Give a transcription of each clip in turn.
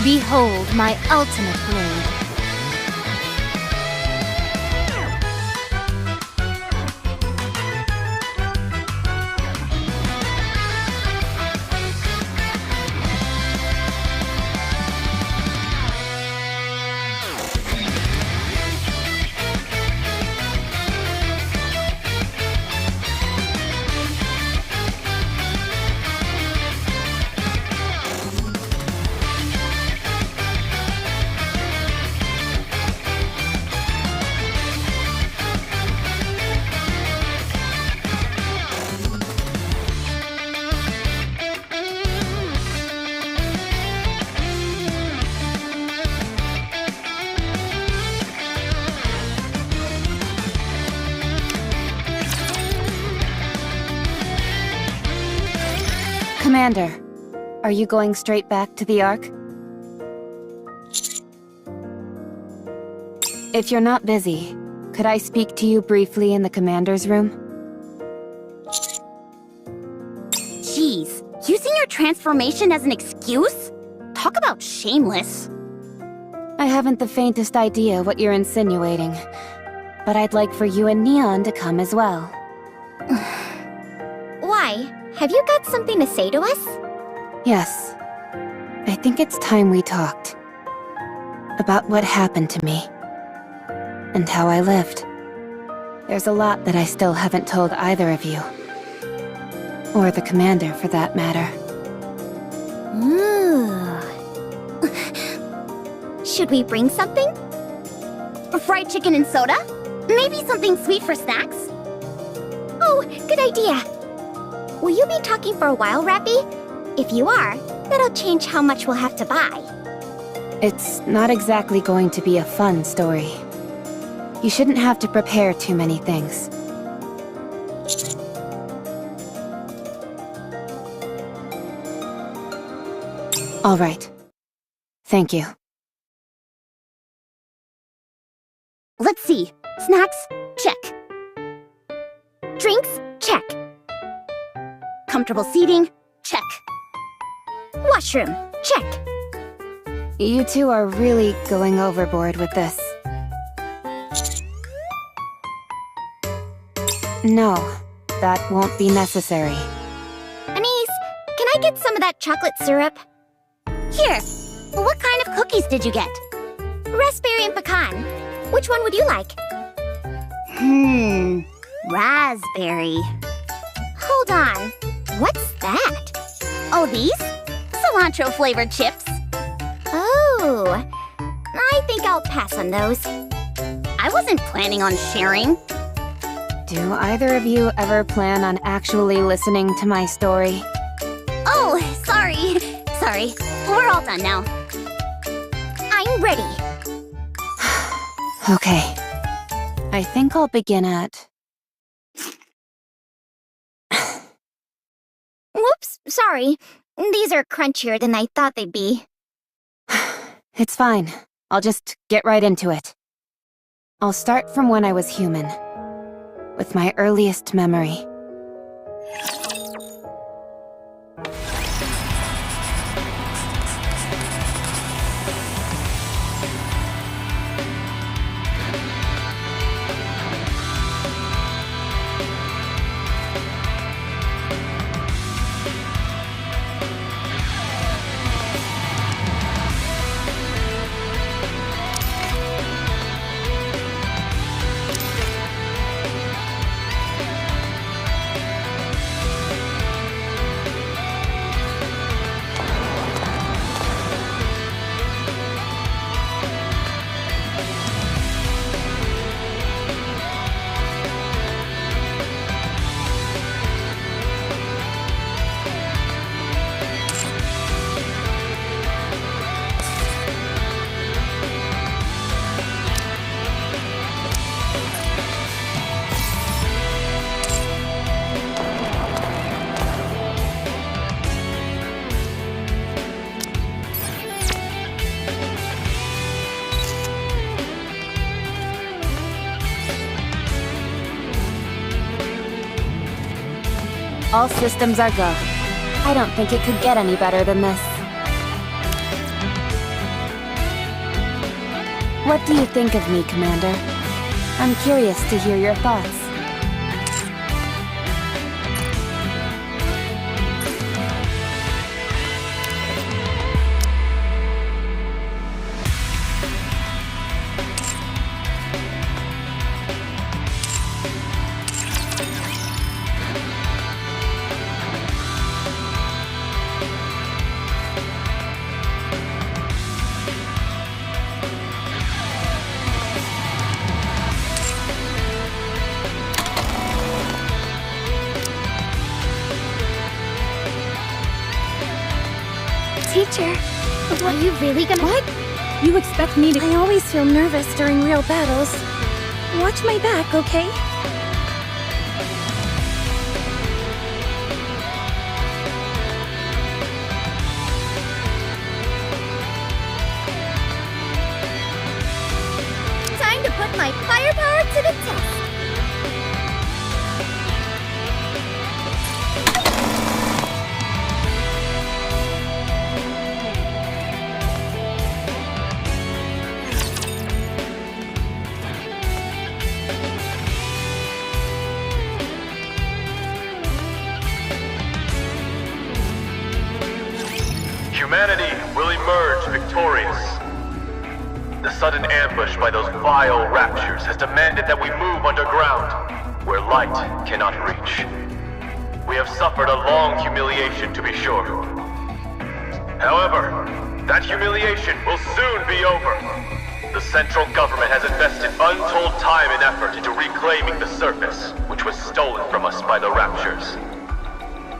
Behold my ultimate blade. Commander, are you going straight back to the Ark? If you're not busy, could I speak to you briefly in the Commander's room? Jeez, using your transformation as an excuse? Talk about shameless. I haven't the faintest idea what you're insinuating, but I'd like for you and Neon to come as well. Why? Have you got something to say to us? Yes. I think it's time we talked. About what happened to me. And how I lived. There's a lot that I still haven't told either of you. Or the Commander, for that matter. Ooh. Should we bring something? Fried chicken and soda? Maybe something sweet for snacks? Oh, good idea. Will you be talking for a while, RAPI? If you are, that'll change how much we'll have to buy. It's not exactly going to be a fun story. You shouldn't have to prepare too many things. All right. Thank you. Let's see. Snacks? Check. Drinks? Check. Comfortable seating? Check. Washroom? Check. You two are really going overboard with this. No, that won't be necessary. Anise, can I get some of that chocolate syrup? Here. What kind of cookies did you get? Raspberry and pecan. Which one would you like? Raspberry. Hold on. What's that? Oh, these? Cilantro-flavored chips. Oh. I think I'll pass on those. I wasn't planning on sharing. Do either of you ever plan on actually listening to my story? Oh, sorry. Sorry. We're all done now. I'm ready. Okay. I think I'll begin at... Whoops, sorry. These are crunchier than I thought they'd be. It's fine. I'll just get right into it. I'll start from when I was human. With my earliest memory. All systems are go. I don't think it could get any better than this. What do you think of me, Commander? I'm curious to hear your thoughts. Teacher, are you really gonna— What? You expect me to— I always feel nervous during real battles. Watch my back, okay? Time to put my firepower to the test. Humanity will emerge victorious. The sudden ambush by those vile raptures has demanded that we move underground, where light cannot reach. We have suffered a long humiliation, to be sure. However, that humiliation will soon be over. The central government has invested untold time and effort into reclaiming the surface, which was stolen from us by the raptures.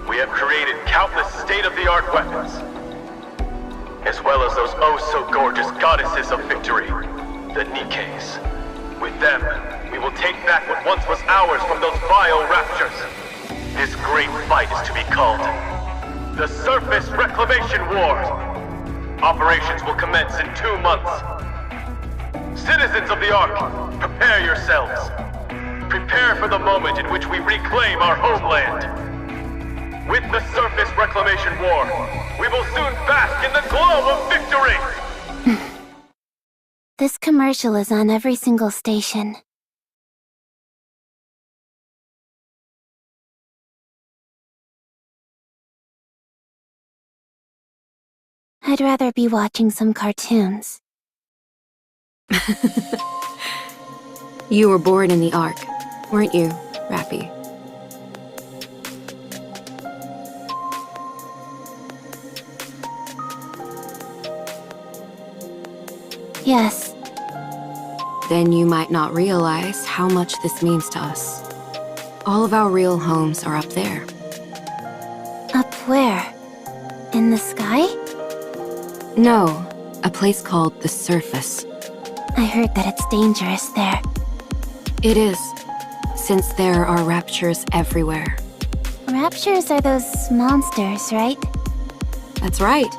We have created countless state-of-the-art weapons, as well as those oh-so-gorgeous goddesses of victory, the Nikkes. With them, we will take back what once was ours from those vile raptures. This great fight is to be called the Surface Reclamation War. Operations will commence in 2 months. Citizens of the Ark, prepare yourselves. Prepare for the moment in which we reclaim our homeland. With the Surface Reclamation War, we will soon bask in the glow of victory! This commercial is on every single station. I'd rather be watching some cartoons. You were born in the Ark, weren't you, RAPI? Yes. Then you might not realize how much this means to us. All of our real homes are up there. Up where? In the sky? No, a place called the Surface. I heard that it's dangerous there. It is, since there are raptures everywhere. Raptures are those monsters, right? That's right.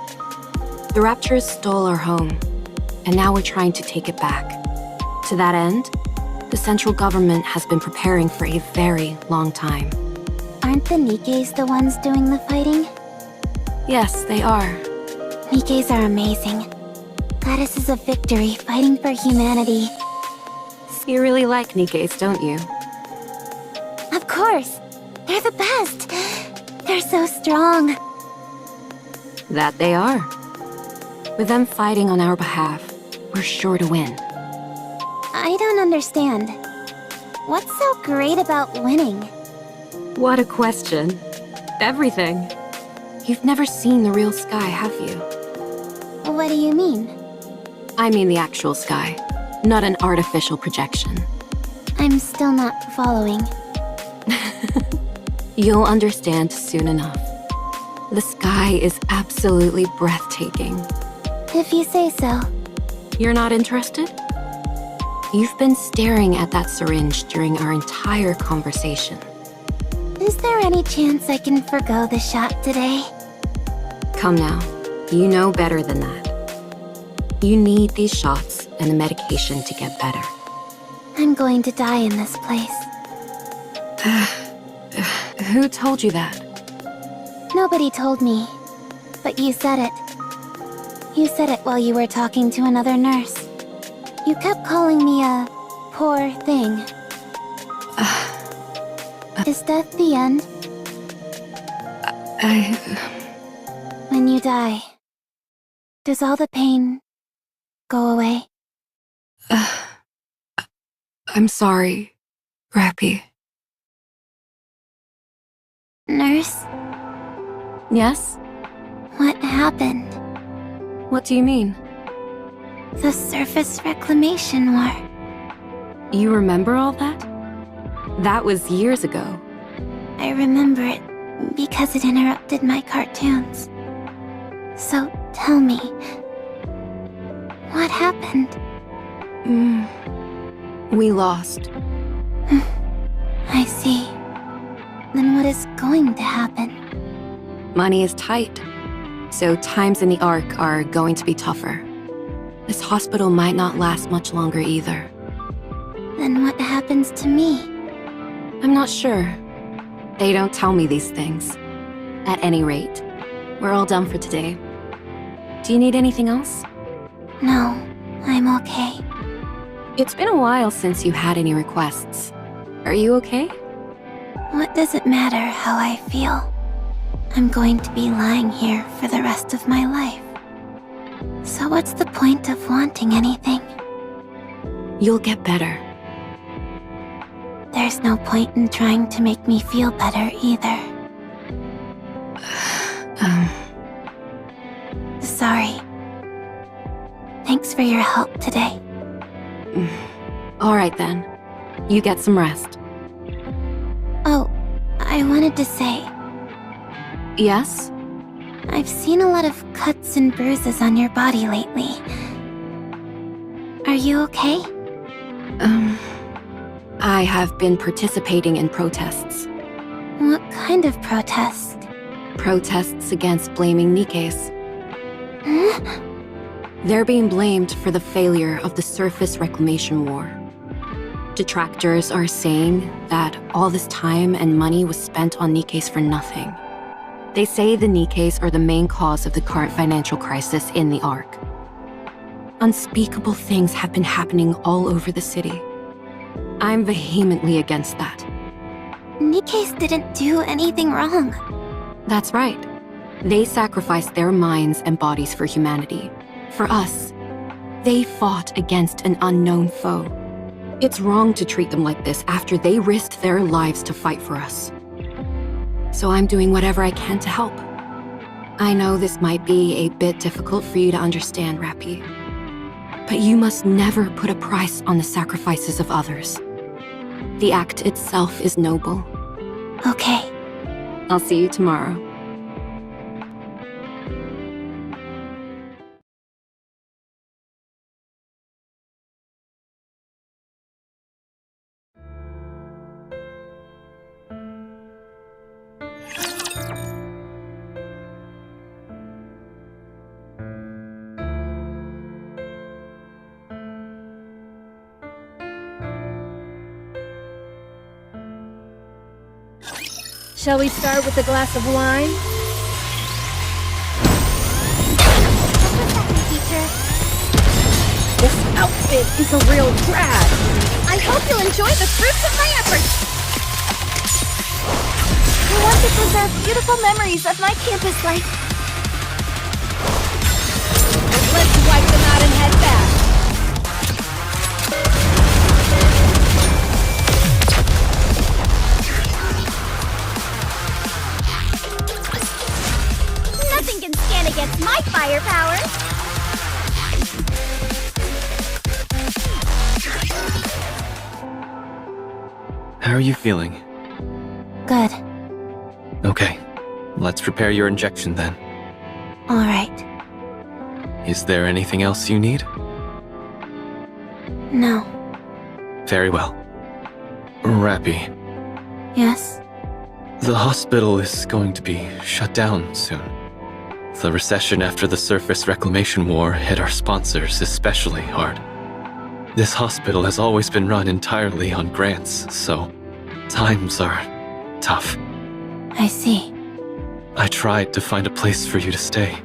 The raptures stole our home, and now we're trying to take it back. To that end, the central government has been preparing for a very long time. Aren't the Nikkes the ones doing the fighting? Yes, they are. Nikkes are amazing. Goddesses of victory fighting for humanity. You really like Nikkes, don't you? Of course! They're the best! They're so strong. That they are. With them fighting on our behalf, we're sure to win. I don't understand. What's so great about winning? What a question. Everything. You've never seen the real sky, have you? What do you mean? I mean the actual sky, not an artificial projection. I'm still not following. You'll understand soon enough. The sky is absolutely breathtaking. If you say so. You're not interested? You've been staring at that syringe during our entire conversation. Is there any chance I can forgo the shot today? Come now, you know better than that. You need these shots and the medication to get better. I'm going to die in this place. Who told you that? Nobody told me, but you said it. You said it while you were talking to another nurse. You kept calling me a poor thing. Is death the end? When you die, does all the pain go away? I'm sorry, RAPI. Nurse, Yes? what happened? What do you mean? The surface reclamation war. You remember all that? That was years ago. I remember it because it interrupted my cartoons. So tell me, what happened? We lost. I see. Then what is going to happen? Money is tight, so times in the Ark are going to be tougher. This hospital might not last much longer either. Then what happens to me? I'm not sure. They don't tell me these things. At any rate, we're all done for today. Do you need anything else? No, I'm okay. It's been a while since you had any requests. Are you okay? What does it matter how I feel? I'm going to be lying here for the rest of my life. So what's the point of wanting anything? You'll get better. There's no point in trying to make me feel better either. Sorry. Thanks for your help today. All right then. You get some rest. Oh, I wanted to say, Yes? I've seen a lot of cuts and bruises on your body lately. Are you okay? I have been participating in protests. What kind of protest? Protests against blaming Nikke's. Huh? They're being blamed for the failure of the surface reclamation war. Detractors are saying that all this time and money was spent on Nikke's for nothing. They say the Nikke's are the main cause of the current financial crisis in the Ark. Unspeakable things have been happening all over the city. I'm vehemently against that. Nikke's didn't do anything wrong. That's right. They sacrificed their minds and bodies for humanity. For us. They fought against an unknown foe. It's wrong to treat them like this after they risked their lives to fight for us. So I'm doing whatever I can to help. I know this might be a bit difficult for you to understand, RAPI. But you must never put a price on the sacrifices of others. The act itself is noble. Okay. I'll see you tomorrow. Shall we start with a glass of wine? Teacher, This outfit is a real drag! I hope you'll enjoy the fruits of my efforts. I want to preserve beautiful memories of my campus life. Let's wipe them out and head back! Nothing can stand against my firepower. How are you feeling? Good. Okay, let's prepare your injection then. All right. Is there anything else you need? No. Very well. RAPI, Yes? the hospital is going to be shut down soon. The recession after the surface reclamation war hit our sponsors especially hard. This hospital has always been run entirely on grants, so times are tough. I see. I tried to find a place for you to stay,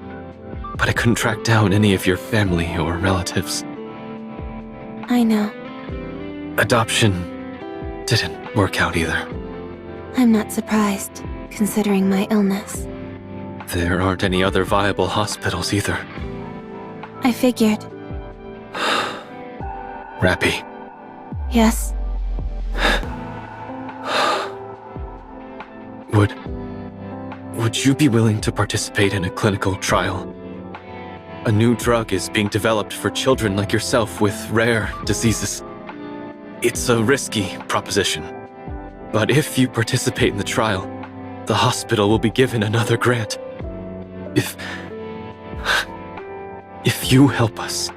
but I couldn't track down any of your family or relatives. I know. Adoption didn't work out either. I'm not surprised, considering my illness. There aren't any other viable hospitals either. I figured. RAPI, Yes? would you be willing to participate in a clinical trial? A new drug is being developed for children like yourself with rare diseases. It's a risky proposition, but if you participate in the trial, the hospital will be given another grant. If you help us,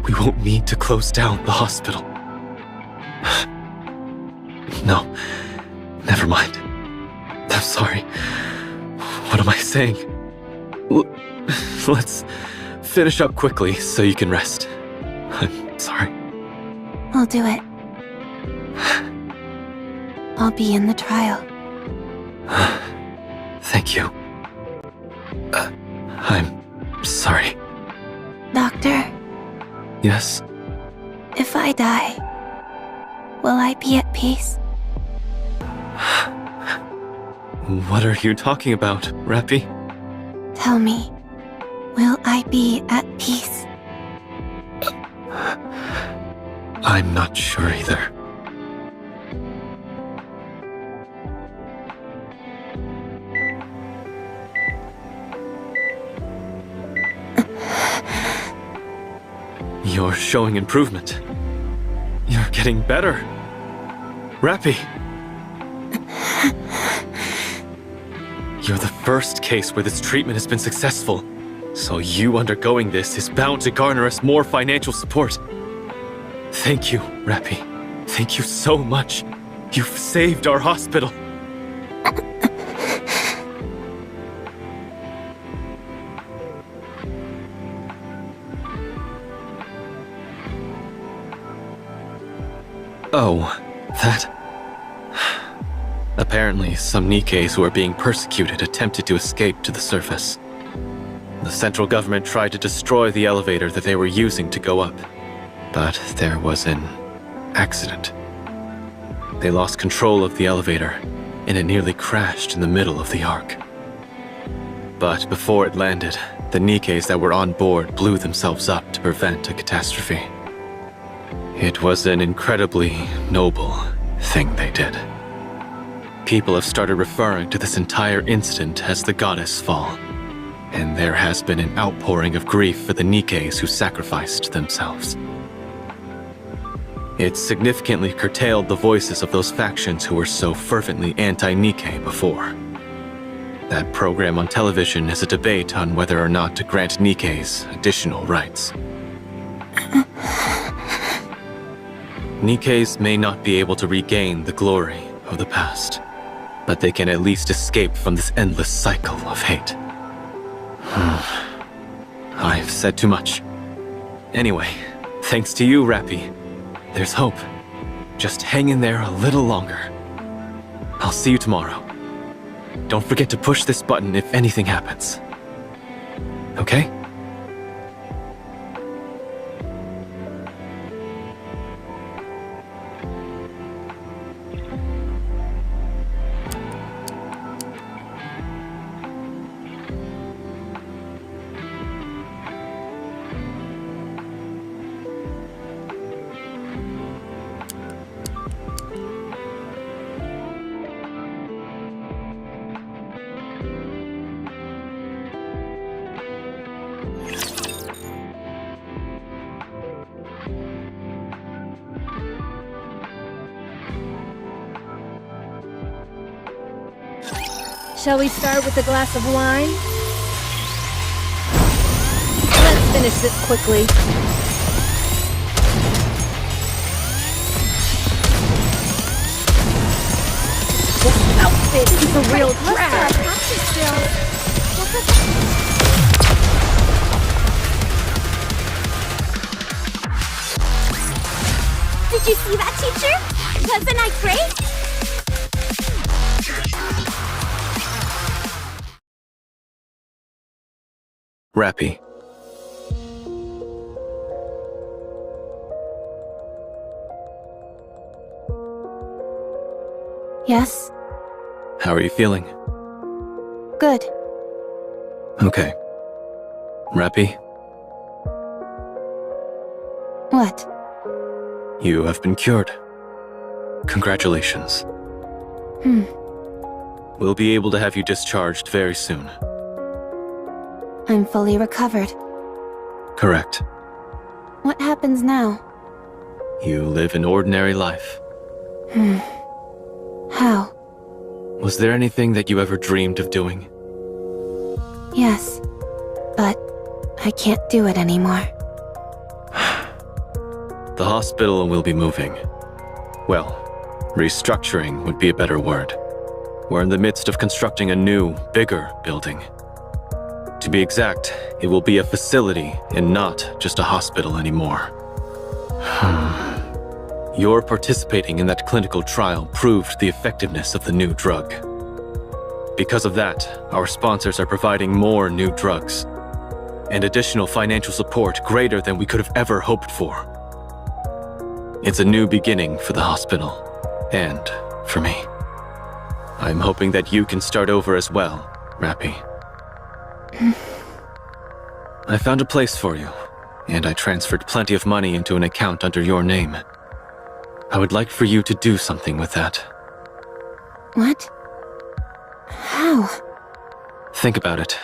we won't need to close down the hospital. No, never mind. I'm sorry. What am I saying? Let's finish up quickly so you can rest. I'm sorry. I'll do it. I'll be in the trial. Thank you. I'm sorry. Doctor, Yes? if I die, will I be at peace? What are you talking about, RAPI? Tell me, will I be at peace? I'm not sure either. You're showing improvement. You're getting better. RAPI! You're the first case where this treatment has been successful, so you undergoing this is bound to garner us more financial support. Thank you, RAPI. Thank you so much. You've saved our hospital. Oh, that... Apparently, some Nikkes who are being persecuted attempted to escape to the surface. The central government tried to destroy the elevator that they were using to go up, but there was an accident. They lost control of the elevator, and it nearly crashed in the middle of the arc. But before it landed, the Nikkes that were on board blew themselves up to prevent a catastrophe. It was an incredibly noble thing they did. People have started referring to this entire incident as the Goddess Fall, and there has been an outpouring of grief for the Nikkes who sacrificed themselves. It significantly curtailed the voices of those factions who were so fervently anti-Nikke before. That program on television is a debate on whether or not to grant Nikkes additional rights. Nikkes may not be able to regain the glory of the past, but they can at least escape from this endless cycle of hate. I've said too much. Anyway, thanks to you, RAPI, there's hope. Just hang in there a little longer. I'll see you tomorrow. Don't forget to push this button if anything happens. Okay? Shall we start with a glass of wine? Let's finish this quickly. This outfit is a real drag. Did you see that, teacher? Wasn't I great? RAPI. Yes? How are you feeling? Good. Okay. RAPI, What? you have been cured. Congratulations. We'll be able to have you discharged very soon. I'm fully recovered. Correct. What happens now? You live an ordinary life. How? Was there anything that you ever dreamed of doing? Yes. But I can't do it anymore. The hospital will be moving. Well, restructuring would be a better word. We're in the midst of constructing a new, bigger building. To be exact, it will be a facility and not just a hospital anymore. Your participating in that clinical trial proved the effectiveness of the new drug. Because of that, our sponsors are providing more new drugs and additional financial support greater than we could have ever hoped for. It's a new beginning for the hospital, and for me. I'm hoping that you can start over as well, RAPI. I found a place for you, and I transferred plenty of money into an account under your name. I would like for you to do something with that. What? How? Think about it.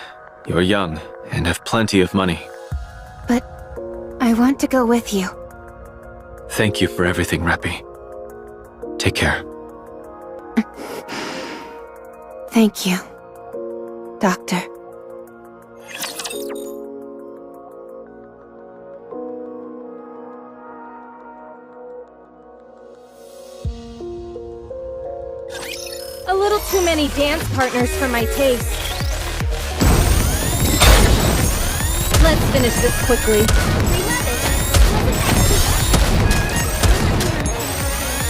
You're young and have plenty of money. But I want to go with you. Thank you for everything, RAPI. Take care. Thank you, Doctor. A little too many dance partners for my taste. Let's finish this quickly.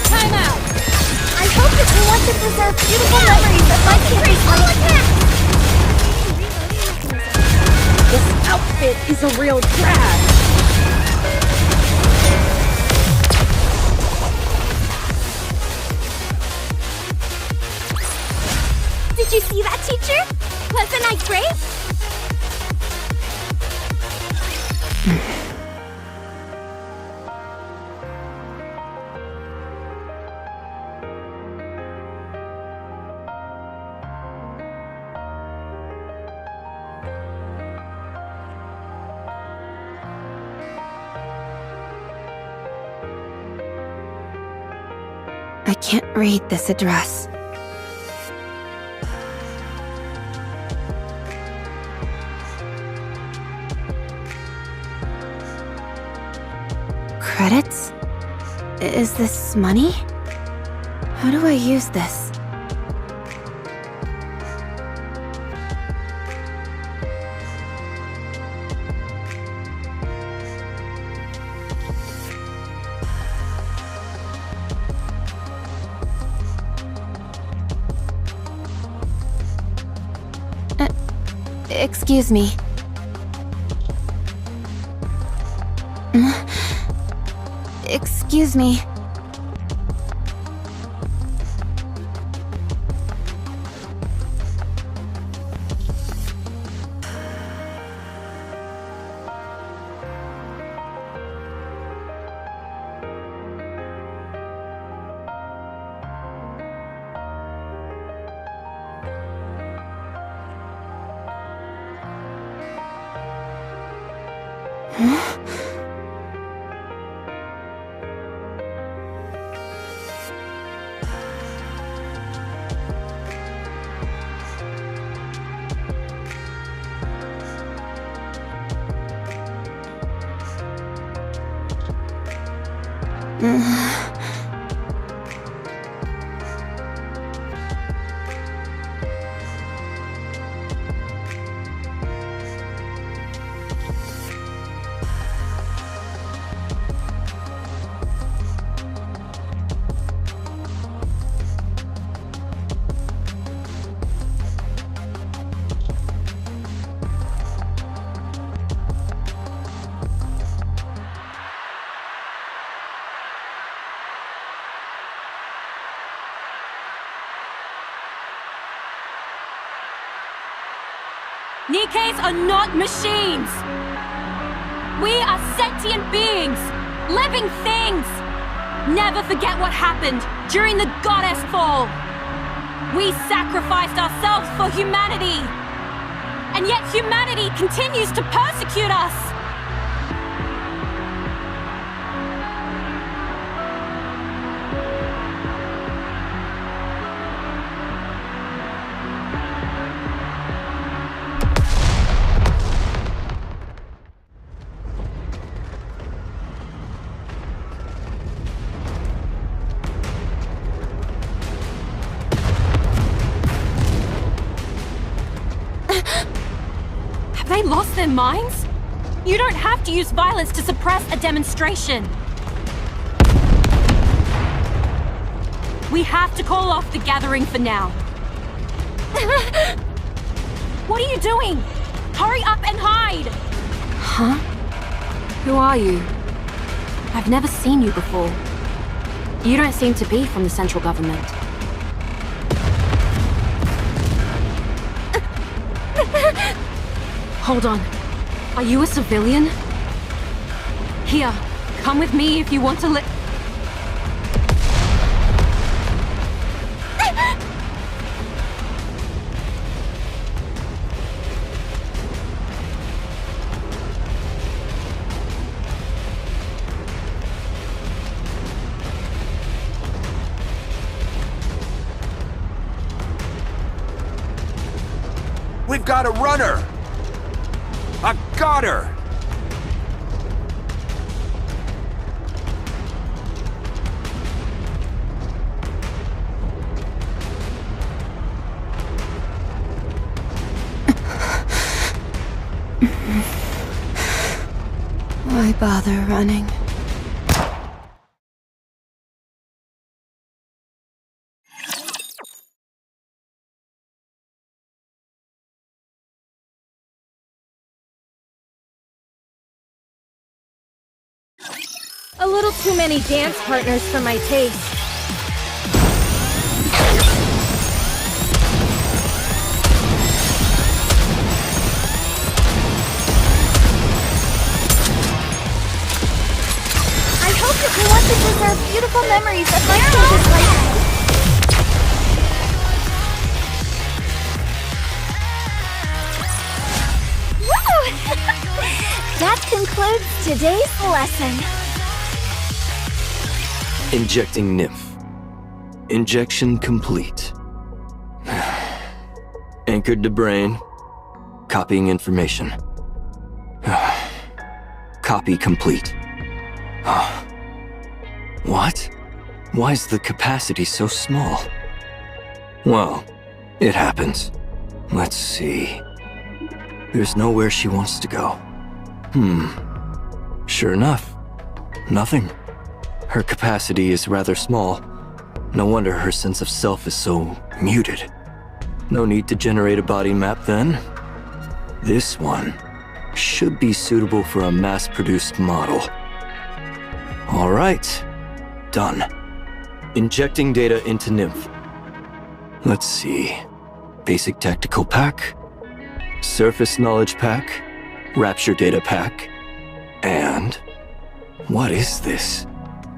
Time out! I hope that you want to preserve beautiful memories of my kids like This outfit is a real drag. Did you see that, teacher? Wasn't I great? I can't read this address. Credits? Is this money? How do I use this? Excuse me. Excuse me. Nikkes are not machines! We are sentient beings! Living things! Never forget what happened during the goddess fall! We sacrificed ourselves for humanity! And yet humanity continues to persecute us! Have they lost their minds? You don't have to use violence to suppress a demonstration. We have to call off the gathering for now. What are you doing? Hurry up and hide! Huh? Who are you? I've never seen you before. You don't seem to be from the central government. Hold on. Are you a civilian? Here, come with me if you want to We've got a runner! I got her! Why bother running? A little too many dance partners for my taste. I hope that you want to preserve beautiful memories of my campus life. Woo! That concludes today's lesson. Injecting nymph. Injection complete. Anchored to brain. Copying information. Copy complete. What? Why is the capacity so small? Well, it happens. Let's see. There's nowhere she wants to go. Sure enough. Nothing. Her capacity is rather small. No wonder her sense of self is so muted. No need to generate a body map then. This one should be suitable for a mass-produced model. All right. Done. Injecting data into Nymph. Let's see. Basic tactical pack. Surface knowledge pack. Rapture data pack. And... what is this?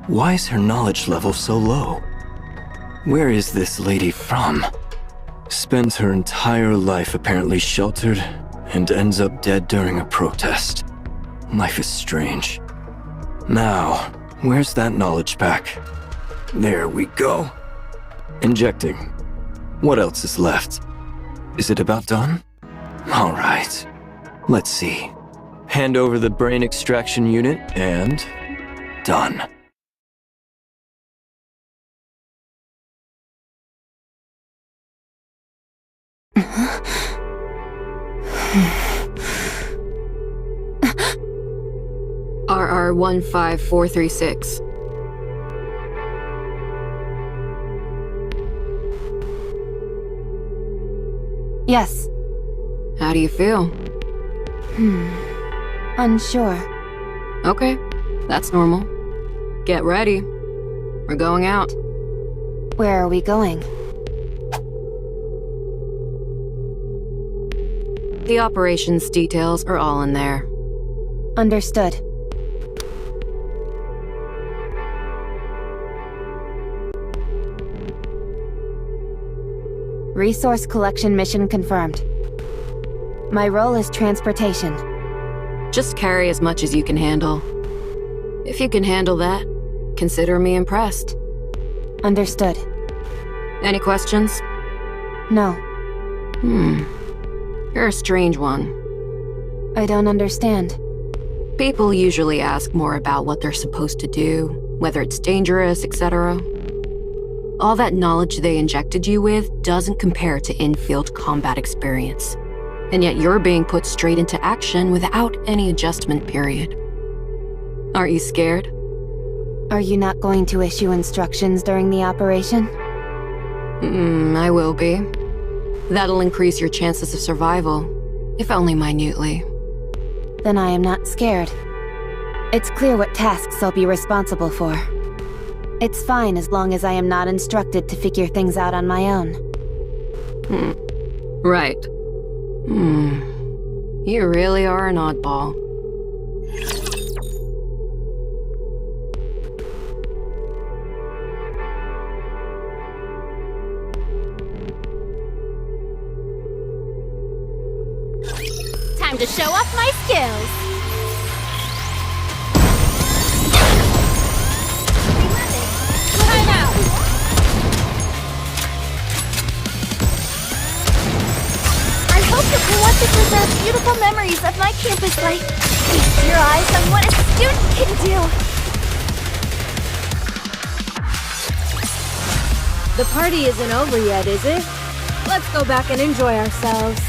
Why is her knowledge level so low? Where is this lady from? Spends her entire life apparently sheltered and ends up dead during a protest. Life is strange. Now, where's that knowledge pack? There we go. Injecting. What else is left? Is it about done? All right. Let's see. Hand over the brain extraction unit and... done. RR15436. Yes. How do you feel? Unsure. Okay, that's normal. Get ready. We're going out. Where are we going? The operations details are all in there. Understood. Resource collection mission confirmed. My role is transportation. Just carry as much as you can handle. If you can handle that, consider me impressed. Understood. Any questions? No, You're a strange one. I don't understand. People usually ask more about what they're supposed to do, whether it's dangerous, etc. All that knowledge they injected you with doesn't compare to in-field combat experience. And yet you're being put straight into action without any adjustment period. Aren't you scared? Are you not going to issue instructions during the operation? I will be. That'll increase your chances of survival, if only minutely. Then I am not scared. It's clear what tasks I'll be responsible for. It's fine as long as I am not instructed to figure things out on my own. Right. You really are an oddball. Time to show off my skills. Time out! I hope you can want to preserve beautiful memories of my campus life. Feast your eyes on what a student can do. The party isn't over yet, is it? Let's go back and enjoy ourselves.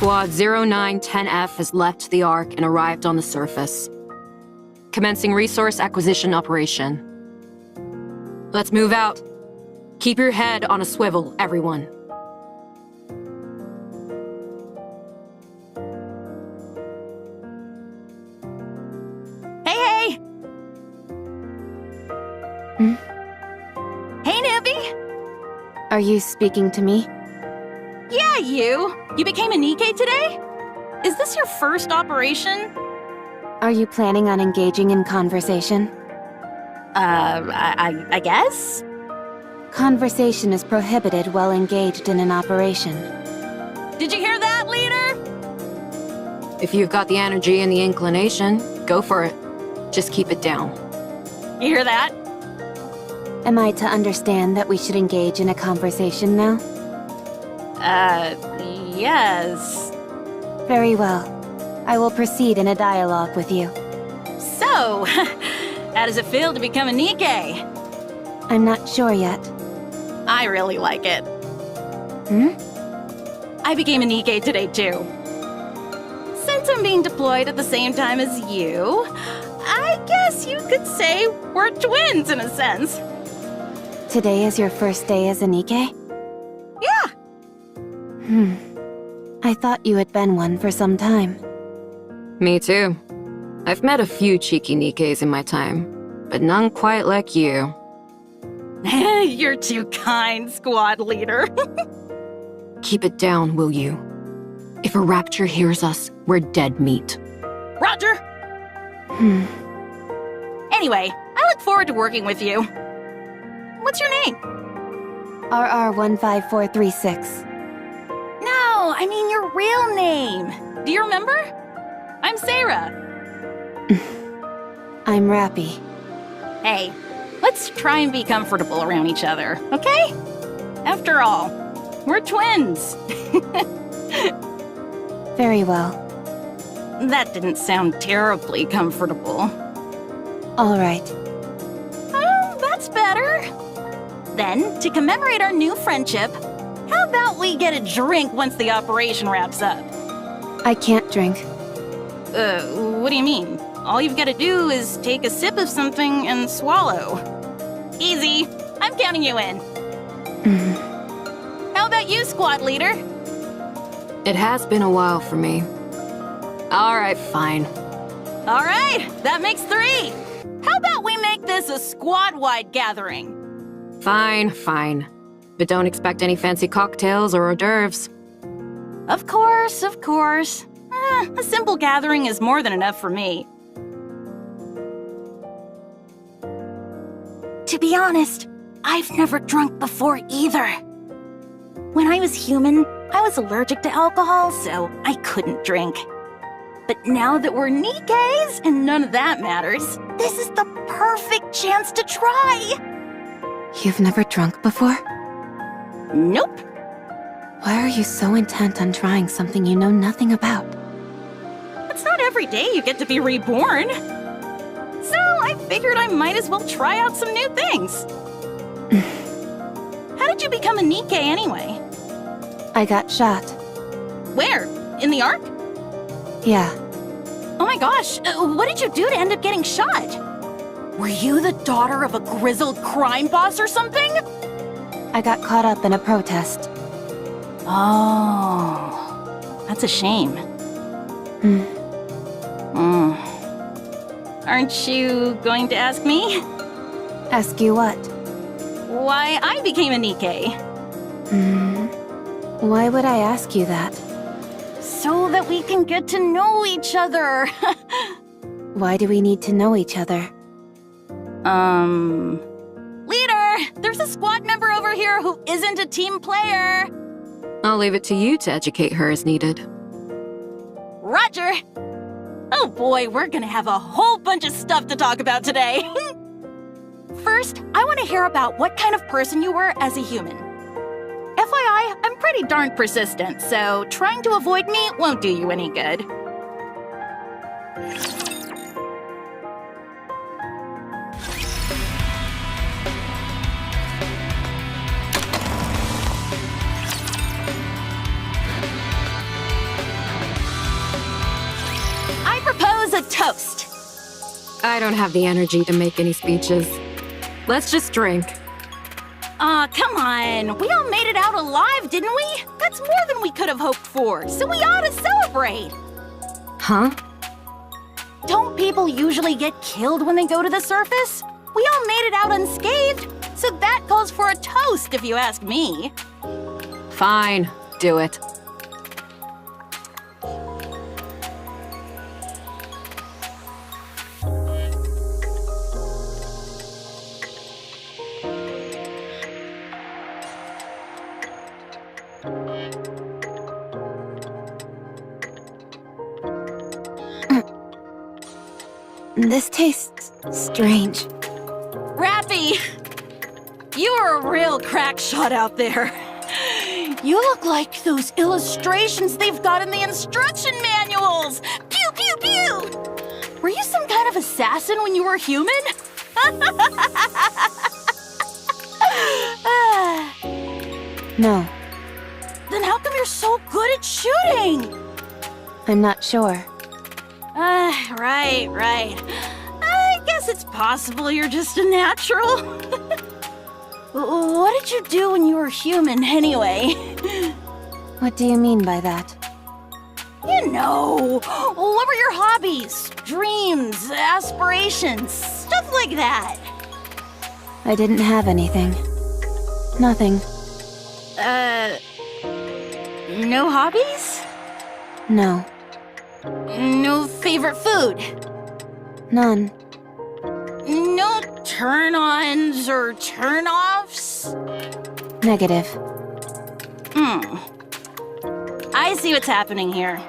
Squad 0910F has left the Ark and arrived on the surface. Commencing resource acquisition operation. Let's move out. Keep your head on a swivel, everyone. Hey! Hey, newbie! Are you speaking to me? Yeah, you! You became a Nikke today? Is this your first operation? Are you planning on engaging in conversation? I guess? Conversation is prohibited while engaged in an operation. Did you hear that, leader? If you've got the energy and the inclination, go for it. Just keep it down. You hear that? Am I to understand that we should engage in a conversation now? Yes. Very well. I will proceed in a dialogue with you. So, how does it feel to become a Nikke? I'm not sure yet. I really like it. I became a Nikke today, too. Since I'm being deployed at the same time as you, I guess you could say we're twins in a sense. Today is your first day as a Nikke? Yeah. I thought you had been one for some time. Me too. I've met a few cheeky Nikkes in my time, but none quite like you. You're too kind, squad leader. Keep it down, will you? If a rapture hears us, we're dead meat. Roger! Anyway, I look forward to working with you. What's your name? RR15436. No, I mean your real name. Do you remember? I'm Sarah. I'm RAPI. Hey, let's try and be comfortable around each other, okay? After all, we're twins. Very well. That didn't sound terribly comfortable. All right. Oh, that's better. Then, to commemorate our new friendship, how about we get a drink once the operation wraps up? I can't drink. What do you mean? All you've got to do is take a sip of something and swallow. Easy. I'm counting you in. How about you, squad leader? It has been a while for me. All right, fine. All right, that makes 3. How about we make this a squad-wide gathering? Fine. But don't expect any fancy cocktails or hors d'oeuvres. Of course. A simple gathering is more than enough for me. To be honest, I've never drunk before either. When I was human, I was allergic to alcohol, so I couldn't drink. But now that we're Nikkes and none of that matters, this is the perfect chance to try! You've never drunk before? Nope. Why are you so intent on trying something you know nothing about? It's not every day you get to be reborn. So I figured I might as well try out some new things. How did you become a Nikke anyway? I got shot. Where? In the Ark? Yeah. Oh my gosh, what did you do to end up getting shot? Were you the daughter of a grizzled crime boss or something? I got caught up in a protest. Oh, that's a shame. Aren't you going to ask me? Ask you what? Why I became a Nikke. Why would I ask you that? So that we can get to know each other. Why do we need to know each other? Leader, there's a squad member over here who isn't a team player. I'll leave it to you to educate her as needed. Roger. Oh boy, we're gonna have a whole bunch of stuff to talk about today. First, I want to hear about what kind of person you were as a human. FYI, I'm pretty darn persistent, so trying to avoid me won't do you any good. I propose a toast. I don't have the energy to make any speeches. Let's just drink. Aw, come on. We all made it out alive, didn't we? That's more than we could have hoped for, so we ought to celebrate. Huh? Don't people usually get killed when they go to the surface? We all made it out unscathed, so that calls for a toast if you ask me. Fine, do it. This tastes strange. RAPI! You are a real crack shot out there. You look like those illustrations they've got in the instruction manuals! Pew, pew, pew! Were you some kind of assassin when you were human? No, Then how come you're so good at shooting? I'm not sure. Right. I guess it's possible you're just a natural. did you do when you were human, anyway? What do you mean by that? You know, what were your hobbies, dreams, aspirations, stuff like that? I didn't have anything. Nothing. No hobbies? No. No favorite food? None. No turn-ons or turn-offs? Negative. I see what's happening here.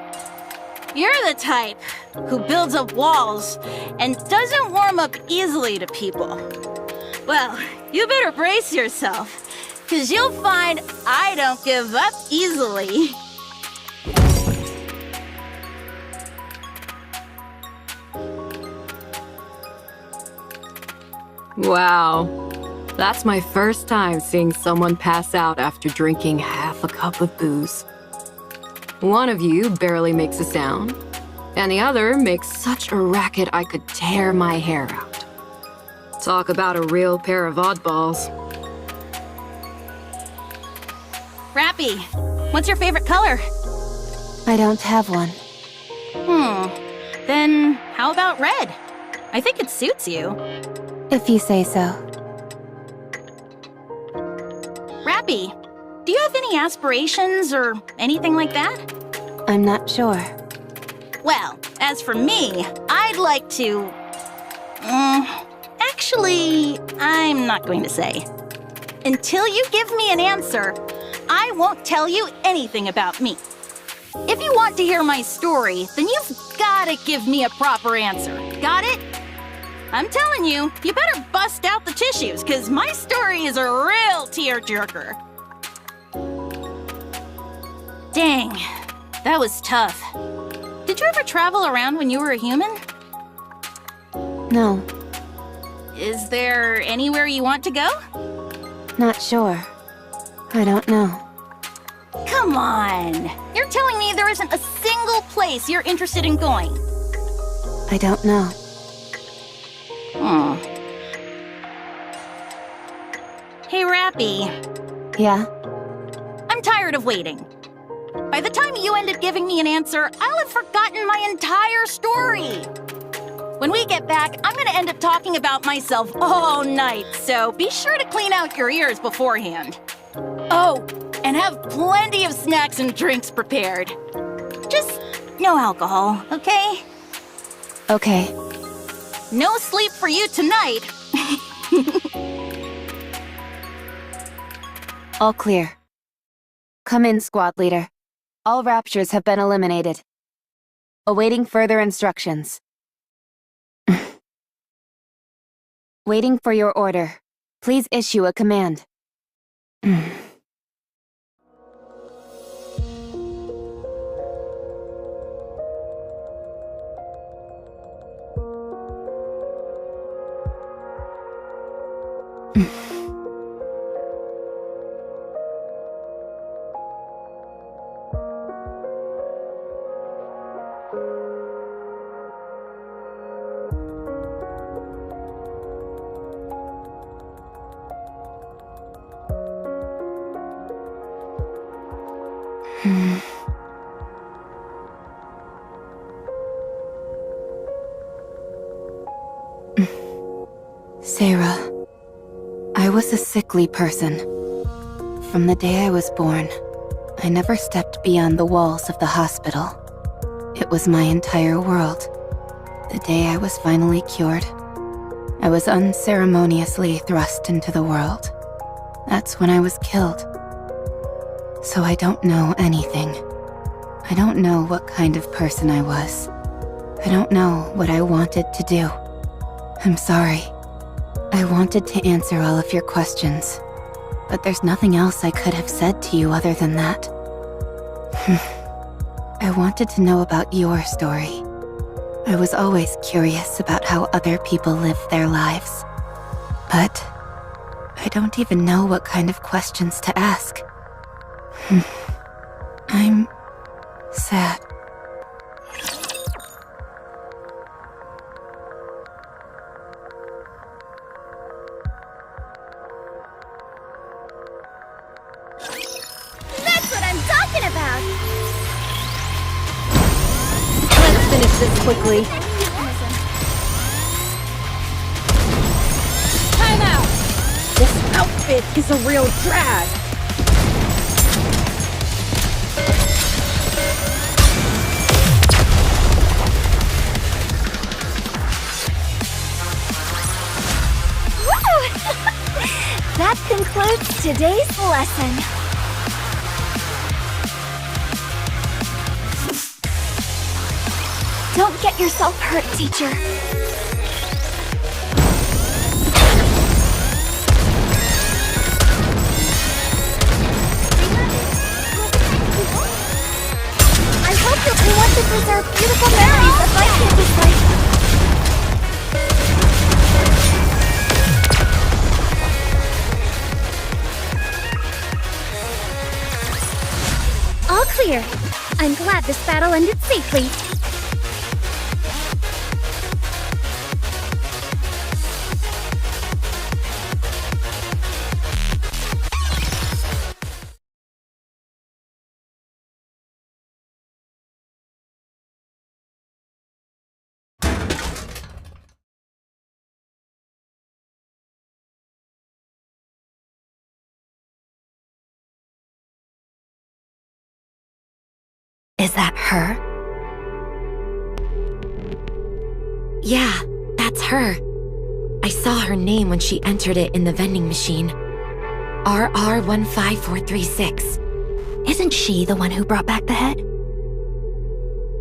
You're the type who builds up walls and doesn't warm up easily to people. Well, you better brace yourself, 'cause you'll find I don't give up easily. Wow. That's my first time seeing someone pass out after drinking half a cup of booze. One of you barely makes a sound, and the other makes such a racket I could tear my hair out. Talk about a real pair of oddballs. RAPI, what's your favorite color? I don't have one. Then how about red? I think it suits you. If you say so. RAPI, do you have any aspirations or anything like that? I'm not sure. Well, as for me, I'd like to... actually, I'm not going to say. Until you give me an answer, I won't tell you anything about me. If you want to hear my story, then you've gotta give me a proper answer. Got it? I'm telling you, you better bust out the tissues, 'cause my story is a real tearjerker. Dang, that was tough. Did you ever travel around when you were a human? No, Is there anywhere you want to go? not sure. I don't know. Come on! You're telling me there isn't a single place you're interested in going? I don't know. Hey, RAPI, Yeah? I'm tired of waiting. By the time you end up giving me an answer, I'll have forgotten my entire story. When we get back, I'm gonna end up talking about myself all night, so be sure to clean out your ears beforehand. Oh, and have plenty of snacks and drinks prepared. Just no alcohol, okay? Okay. No sleep for you tonight. All clear. Come in, squad leader. All raptures have been eliminated. Awaiting further instructions. Waiting for your order. Please issue a command. Sarah, I was a sickly person. From the day I was born, I never stepped beyond the walls of the hospital. It was my entire world. The day I was finally cured, I was unceremoniously thrust into the world. That's when I was killed. So I don't know anything. I don't know what kind of person I was. I don't know what I wanted to do. I'm sorry. I wanted to answer all of your questions, but there's nothing else I could have said to you other than that. I wanted to know about your story. I was always curious about how other people live their lives. But I don't even know what kind of questions to ask. I'm sad. back. Let's finish this quickly. Time out! This outfit is a real drag. That concludes today's lesson. Don't get yourself hurt, teacher. I hope you'll be one to preserve beautiful memories of my campus life. All clear. I'm glad this battle ended safely. Is that her? Yeah, that's her. I saw her name when she entered it in the vending machine. RR15436. Isn't she the one who brought back the head?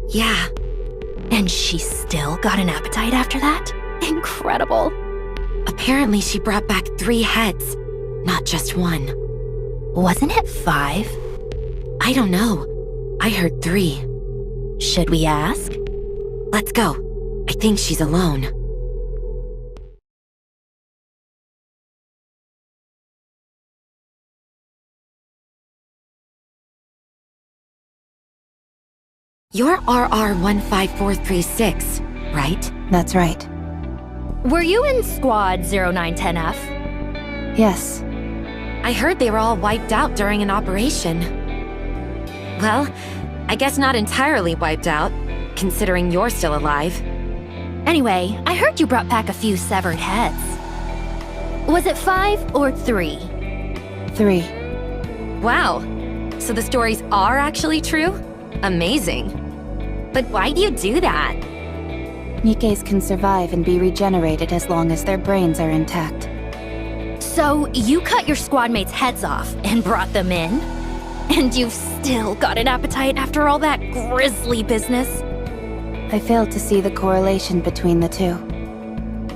Yeah. And she still got an appetite after that? Incredible. Apparently she brought back 3 heads, not just 1. Wasn't it 5? I don't know. I heard 3. Should we ask? Let's go. I think she's alone. You're RR15436, right? That's right. Were you in Squad 0910F? Yes. I heard they were all wiped out during an operation. Well, I guess not entirely wiped out, considering you're still alive. Anyway, I heard you brought back a few severed heads. Was it 5 or 3? 3. Wow. So the stories are actually true? Amazing. But why do you do that? Nikkes can survive and be regenerated as long as their brains are intact. So you cut your squad mates' heads off and brought them in? And you've still got an appetite after all that grisly business? I failed to see the correlation between the two.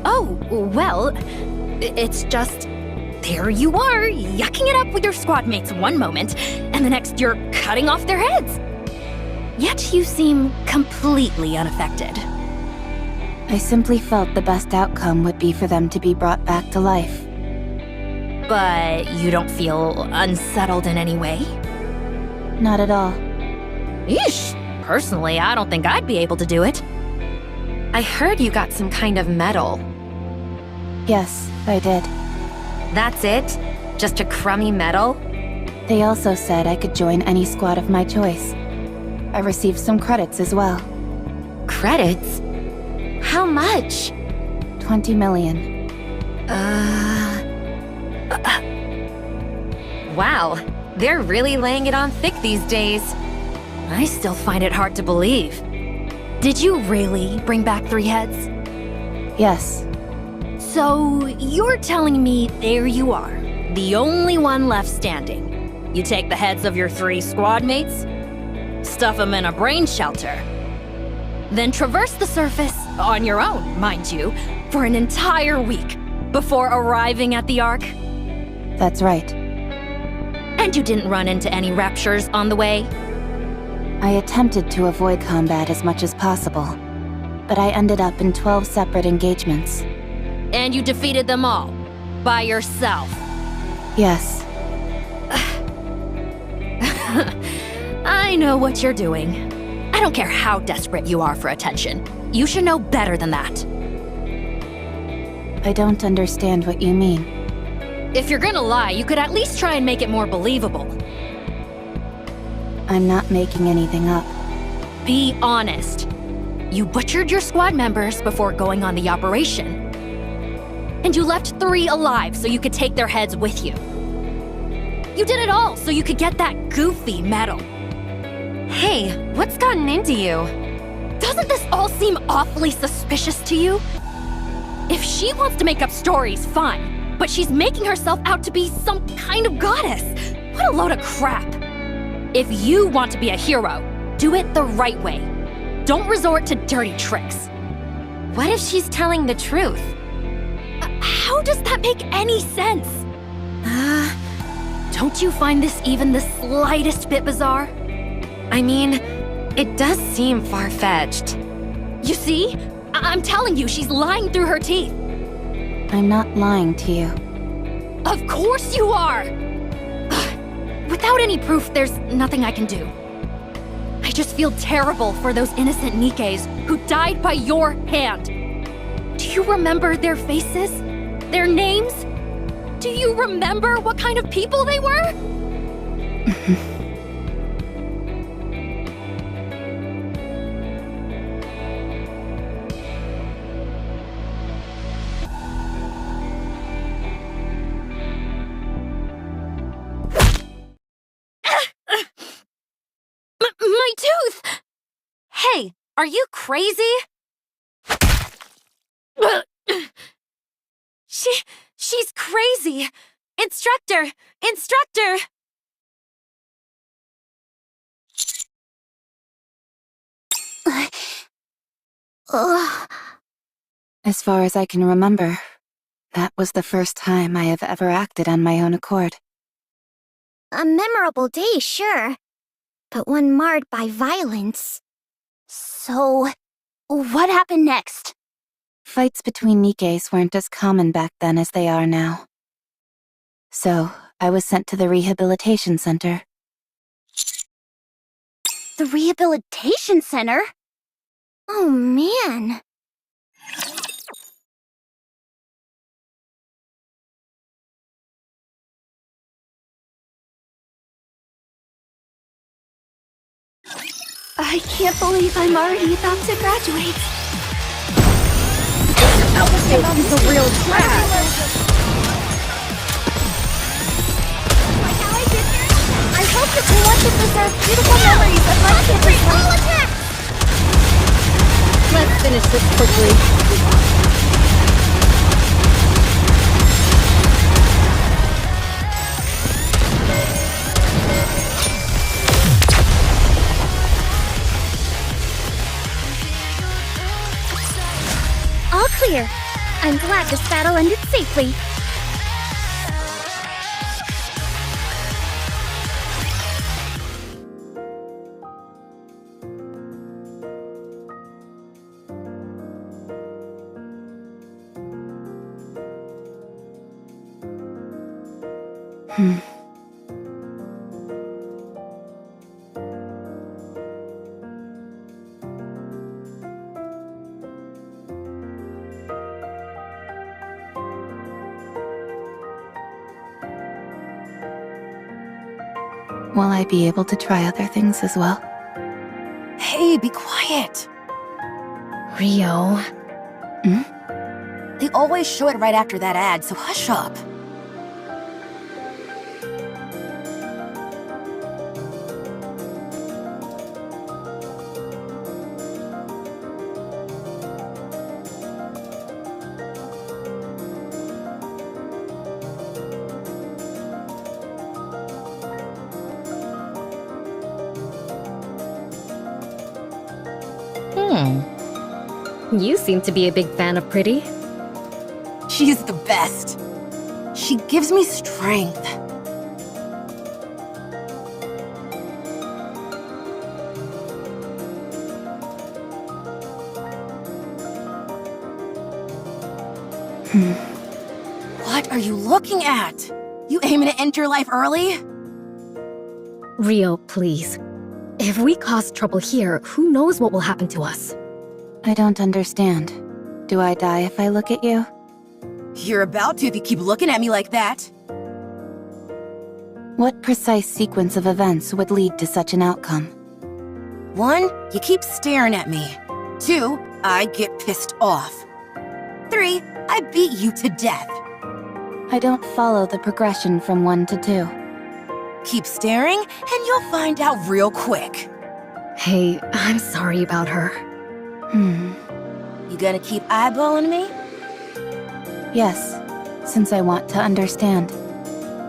Oh, well, it's just... There you are, yucking it up with your squad mates one moment, and the next you're cutting off their heads. Yet you seem completely unaffected. I simply felt the best outcome would be for them to be brought back to life. But you don't feel unsettled in any way? Not at all. Yeesh! Personally, I don't think I'd be able to do it. I heard you got some kind of medal. Yes, I did. That's it? Just a crummy medal? They also said I could join any squad of my choice. I received some credits as well. Credits? How much? 20 million. Wow, they're really laying it on thick these days. I still find it hard to believe. Did you really bring back 3 heads? Yes. So, you're telling me there you are, the only one left standing. You take the heads of your 3 squad mates, stuff them in a brain shelter, then traverse the surface, on your own, mind you, for an entire week before arriving at the Ark? That's right. And you didn't run into any raptures on the way? I attempted to avoid combat as much as possible, but I ended up in 12 separate engagements. And you defeated them all, by yourself? Yes. I know what you're doing. I don't care how desperate you are for attention. You should know better than that. I don't understand what you mean. If you're gonna lie, you could at least try and make it more believable. I'm not making anything up. Be honest. You butchered your squad members before going on the operation. And you left 3 alive so you could take their heads with you. You did it all so you could get that goofy medal. Hey, what's gotten into you? Doesn't this all seem awfully suspicious to you? If she wants to make up stories, fine. But she's making herself out to be some kind of goddess. What a load of crap. If you want to be a hero, do it the right way. Don't resort to dirty tricks. What if she's telling the truth? How does that make any sense? Don't you find this even the slightest bit bizarre? I mean, it does seem far-fetched. You see? I'm telling you, she's lying through her teeth. I'm not lying to you. Of course you are! Without any proof, there's nothing I can do. I just feel terrible for those innocent Nikkes who died by your hand. Do you remember their faces? Their names? Do you remember what kind of people they were? My tooth! Hey, are you crazy? She's crazy! Instructor! Instructor! As far as I can remember, that was the first time I have ever acted on my own accord. A memorable day, sure. But one marred by violence. So, what happened next? Fights between Nikkes weren't as common back then as they are now. So, I was sent to the rehabilitation center. The rehabilitation center? Oh man. I can't believe I'm already about to graduate. He's a real trash. I hope that you want to preserve beautiful memories of my kids. All attack! Let's finish this quickly. All clear. I'm glad this battle ended safely. Will I be able to try other things as well? Hey, be quiet. Rio. They always show it right after that ad, so hush up. You seem to be a big fan of Pretty. She's the best. She gives me strength. What are you looking at? You aiming to end your life early? Rio, please. If we cause trouble here, who knows what will happen to us? I don't understand. Do I die if I look at you? You're about to if you keep looking at me like that. What precise sequence of events would lead to such an outcome? 1, you keep staring at me. 2, I get pissed off. 3, I beat you to death. I don't follow the progression from 1 to 2. Keep staring, and you'll find out real quick. Hey, I'm sorry about her. You gonna keep eyeballing me? Yes, since I want to understand.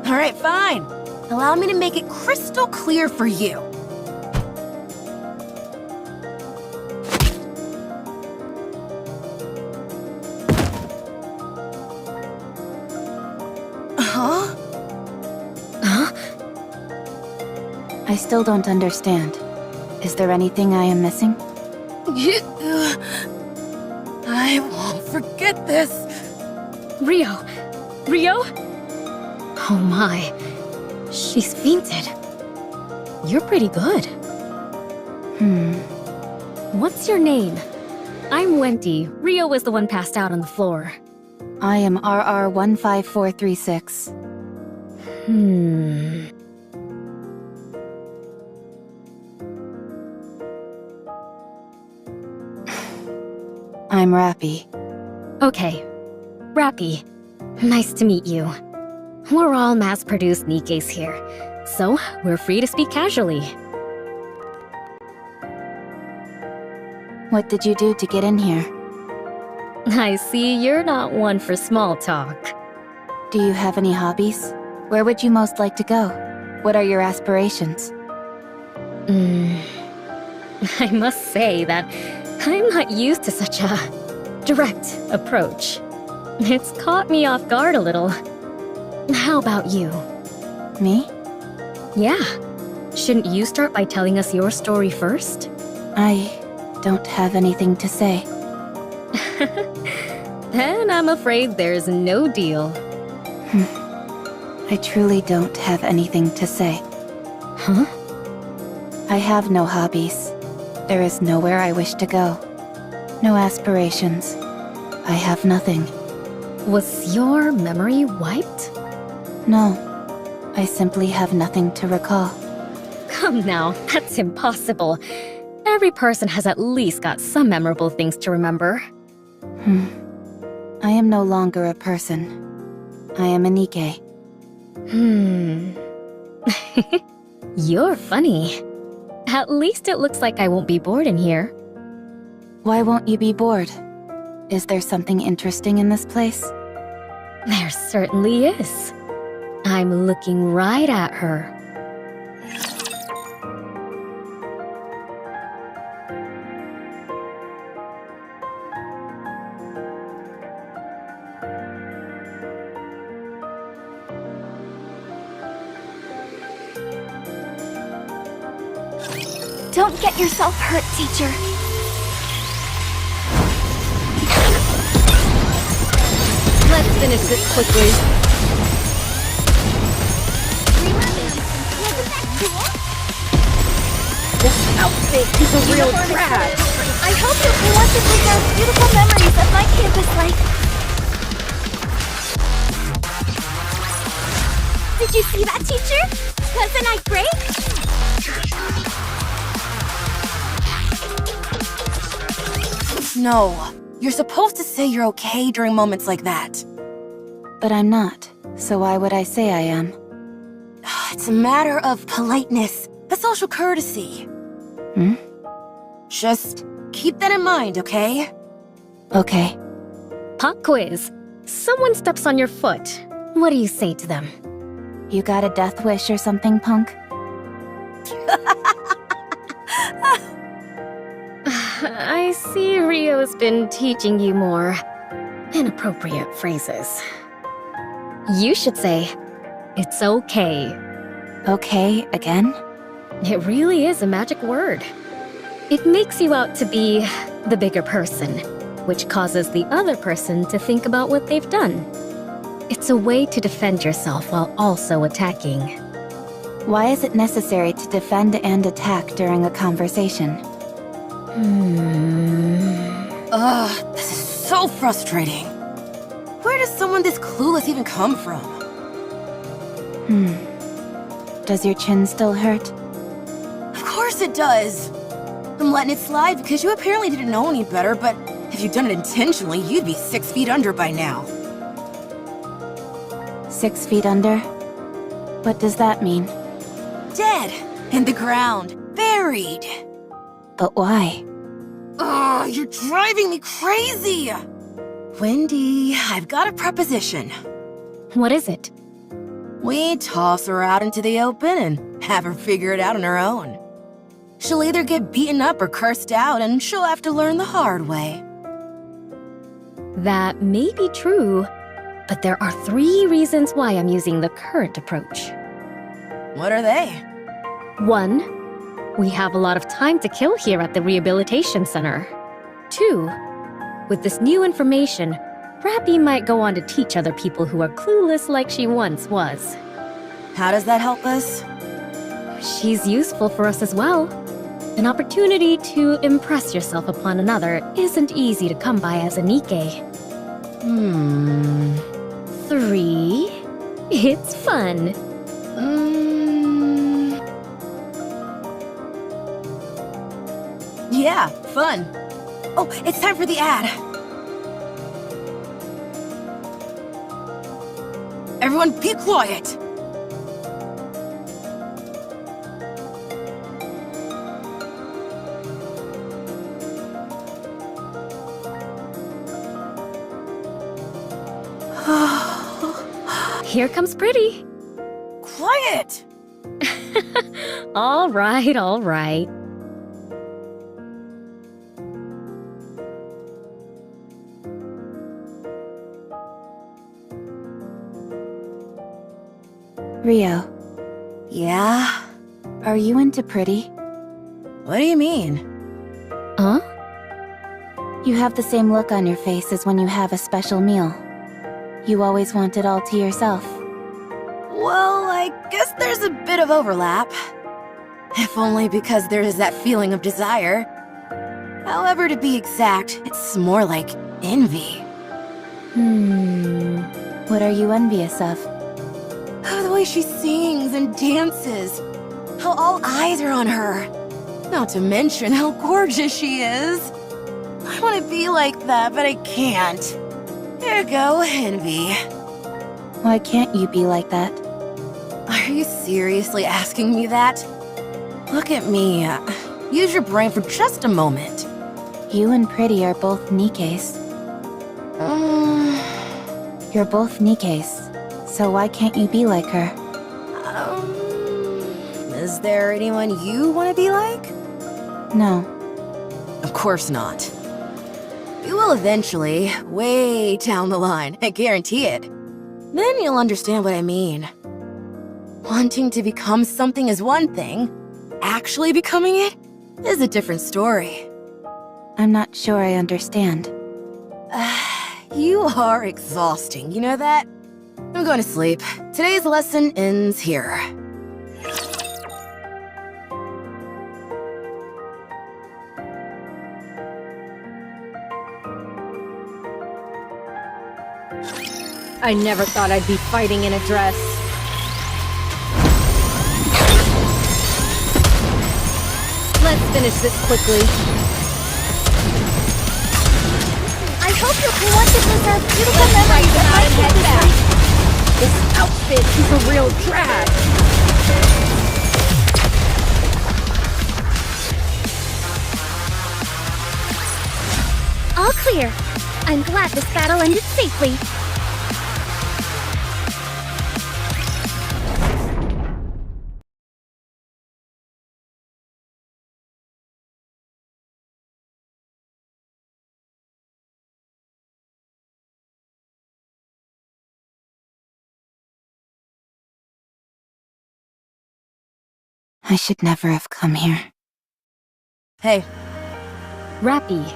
Alright, fine. Allow me to make it crystal clear for you. Huh? Huh? I still don't understand. Is there anything I am missing? I won't forget this. Rio! Rio? Oh my. She's fainted. You're pretty good. What's your name? I'm Wendy. Rio was the one passed out on the floor. I am RR15436. I'm RAPI. Okay. RAPI. Nice to meet you. We're all mass-produced Nikkes here, so we're free to speak casually. What did you do to get in here? I see you're not one for small talk. Do you have any hobbies? Where would you most like to go? What are your aspirations? I must say that I'm not used to such a direct approach. It's caught me off guard a little. How about you? Me? Yeah. Shouldn't you start by telling us your story first? I don't have anything to say. Then I'm afraid there's no deal. I truly don't have anything to say. Huh? I have no hobbies. There is nowhere I wish to go. No aspirations. I have nothing. Was your memory wiped? No. I simply have nothing to recall. Come now, that's impossible. Every person has at least got some memorable things to remember. I am no longer a person. I am a Nikke. You're funny. At least it looks like I won't be bored in here. Why won't you be bored? Is there something interesting in this place? There certainly is. I'm looking right at her. Don't get yourself hurt, teacher. Let's finish this quickly. Wasn't that cool? This outfit is a real trash. I hope you'll go on to preserve beautiful memories of my campus life. Did you see that, teacher? Wasn't I great? No, you're supposed to say you're okay during moments like that. But I'm not, so why would I say I am? It's a matter of politeness, a social courtesy. Just keep that in mind, okay? Okay. Pop quiz. Someone steps on your foot. What do you say to them? You got a death wish or something, punk? I see Rio's been teaching you more inappropriate phrases. You should say, "It's okay." Okay, again? It really is a magic word. It makes you out to be the bigger person, which causes the other person to think about what they've done. It's a way to defend yourself while also attacking. Why is it necessary to defend and attack during a conversation? Ugh, this is so frustrating. Where does someone this clueless even come from? Does your chin still hurt? Of course it does. I'm letting it slide because you apparently didn't know any better, but if you'd done it intentionally, you'd be 6 feet under by now. 6 feet under? What does that mean? Dead. In the ground. Buried. But why? Ugh, you're driving me crazy! Wendy, I've got a proposition. What is it? We toss her out into the open and have her figure it out on her own. She'll either get beaten up or cursed out, and she'll have to learn the hard way. That may be true, but there are 3 reasons why I'm using the current approach. What are they? 1, we have a lot of time to kill here at the rehabilitation center. 2, with this new information, RAPI might go on to teach other people who are clueless like she once was. How does that help us? She's useful for us as well. An opportunity to impress yourself upon another isn't easy to come by as a Nikke. 3, it's fun. Yeah, fun. Oh, it's time for the ad. Everyone be quiet. Here comes Pretty. Quiet! All right, all right. Rio, Yeah? are you into Pretty? What do you mean? Huh? You have the same look on your face as when you have a special meal. You always want it all to yourself. Well, I guess there's a bit of overlap. If only because there is that feeling of desire. However, to be exact, it's more like envy. What are you envious of? Oh, the way she sings and dances. How all eyes are on her. Not to mention how gorgeous she is. I want to be like that, but I can't. Here you go, envy. Why can't you be like that? Are you seriously asking me that? Look at me. Use your brain for just a moment. You and Pretty are both Nikkes. You're both Nikkes, so why can't you be like her? Is there anyone you want to be like? No. Of course not. We will eventually, way down the line, I guarantee it. Then you'll understand what I mean. Wanting to become something is one thing. Actually becoming it is a different story. I'm not sure I understand. You are exhausting, you know that? I'm going to sleep. Today's lesson ends here. I never thought I'd be fighting in a dress. Let's finish this quickly. I hope you'll pay one to preserve beautiful memories of my head kids. back. This outfit is a real drag. All clear. I'm glad this battle ended safely. I should never have come here. Hey, RAPI,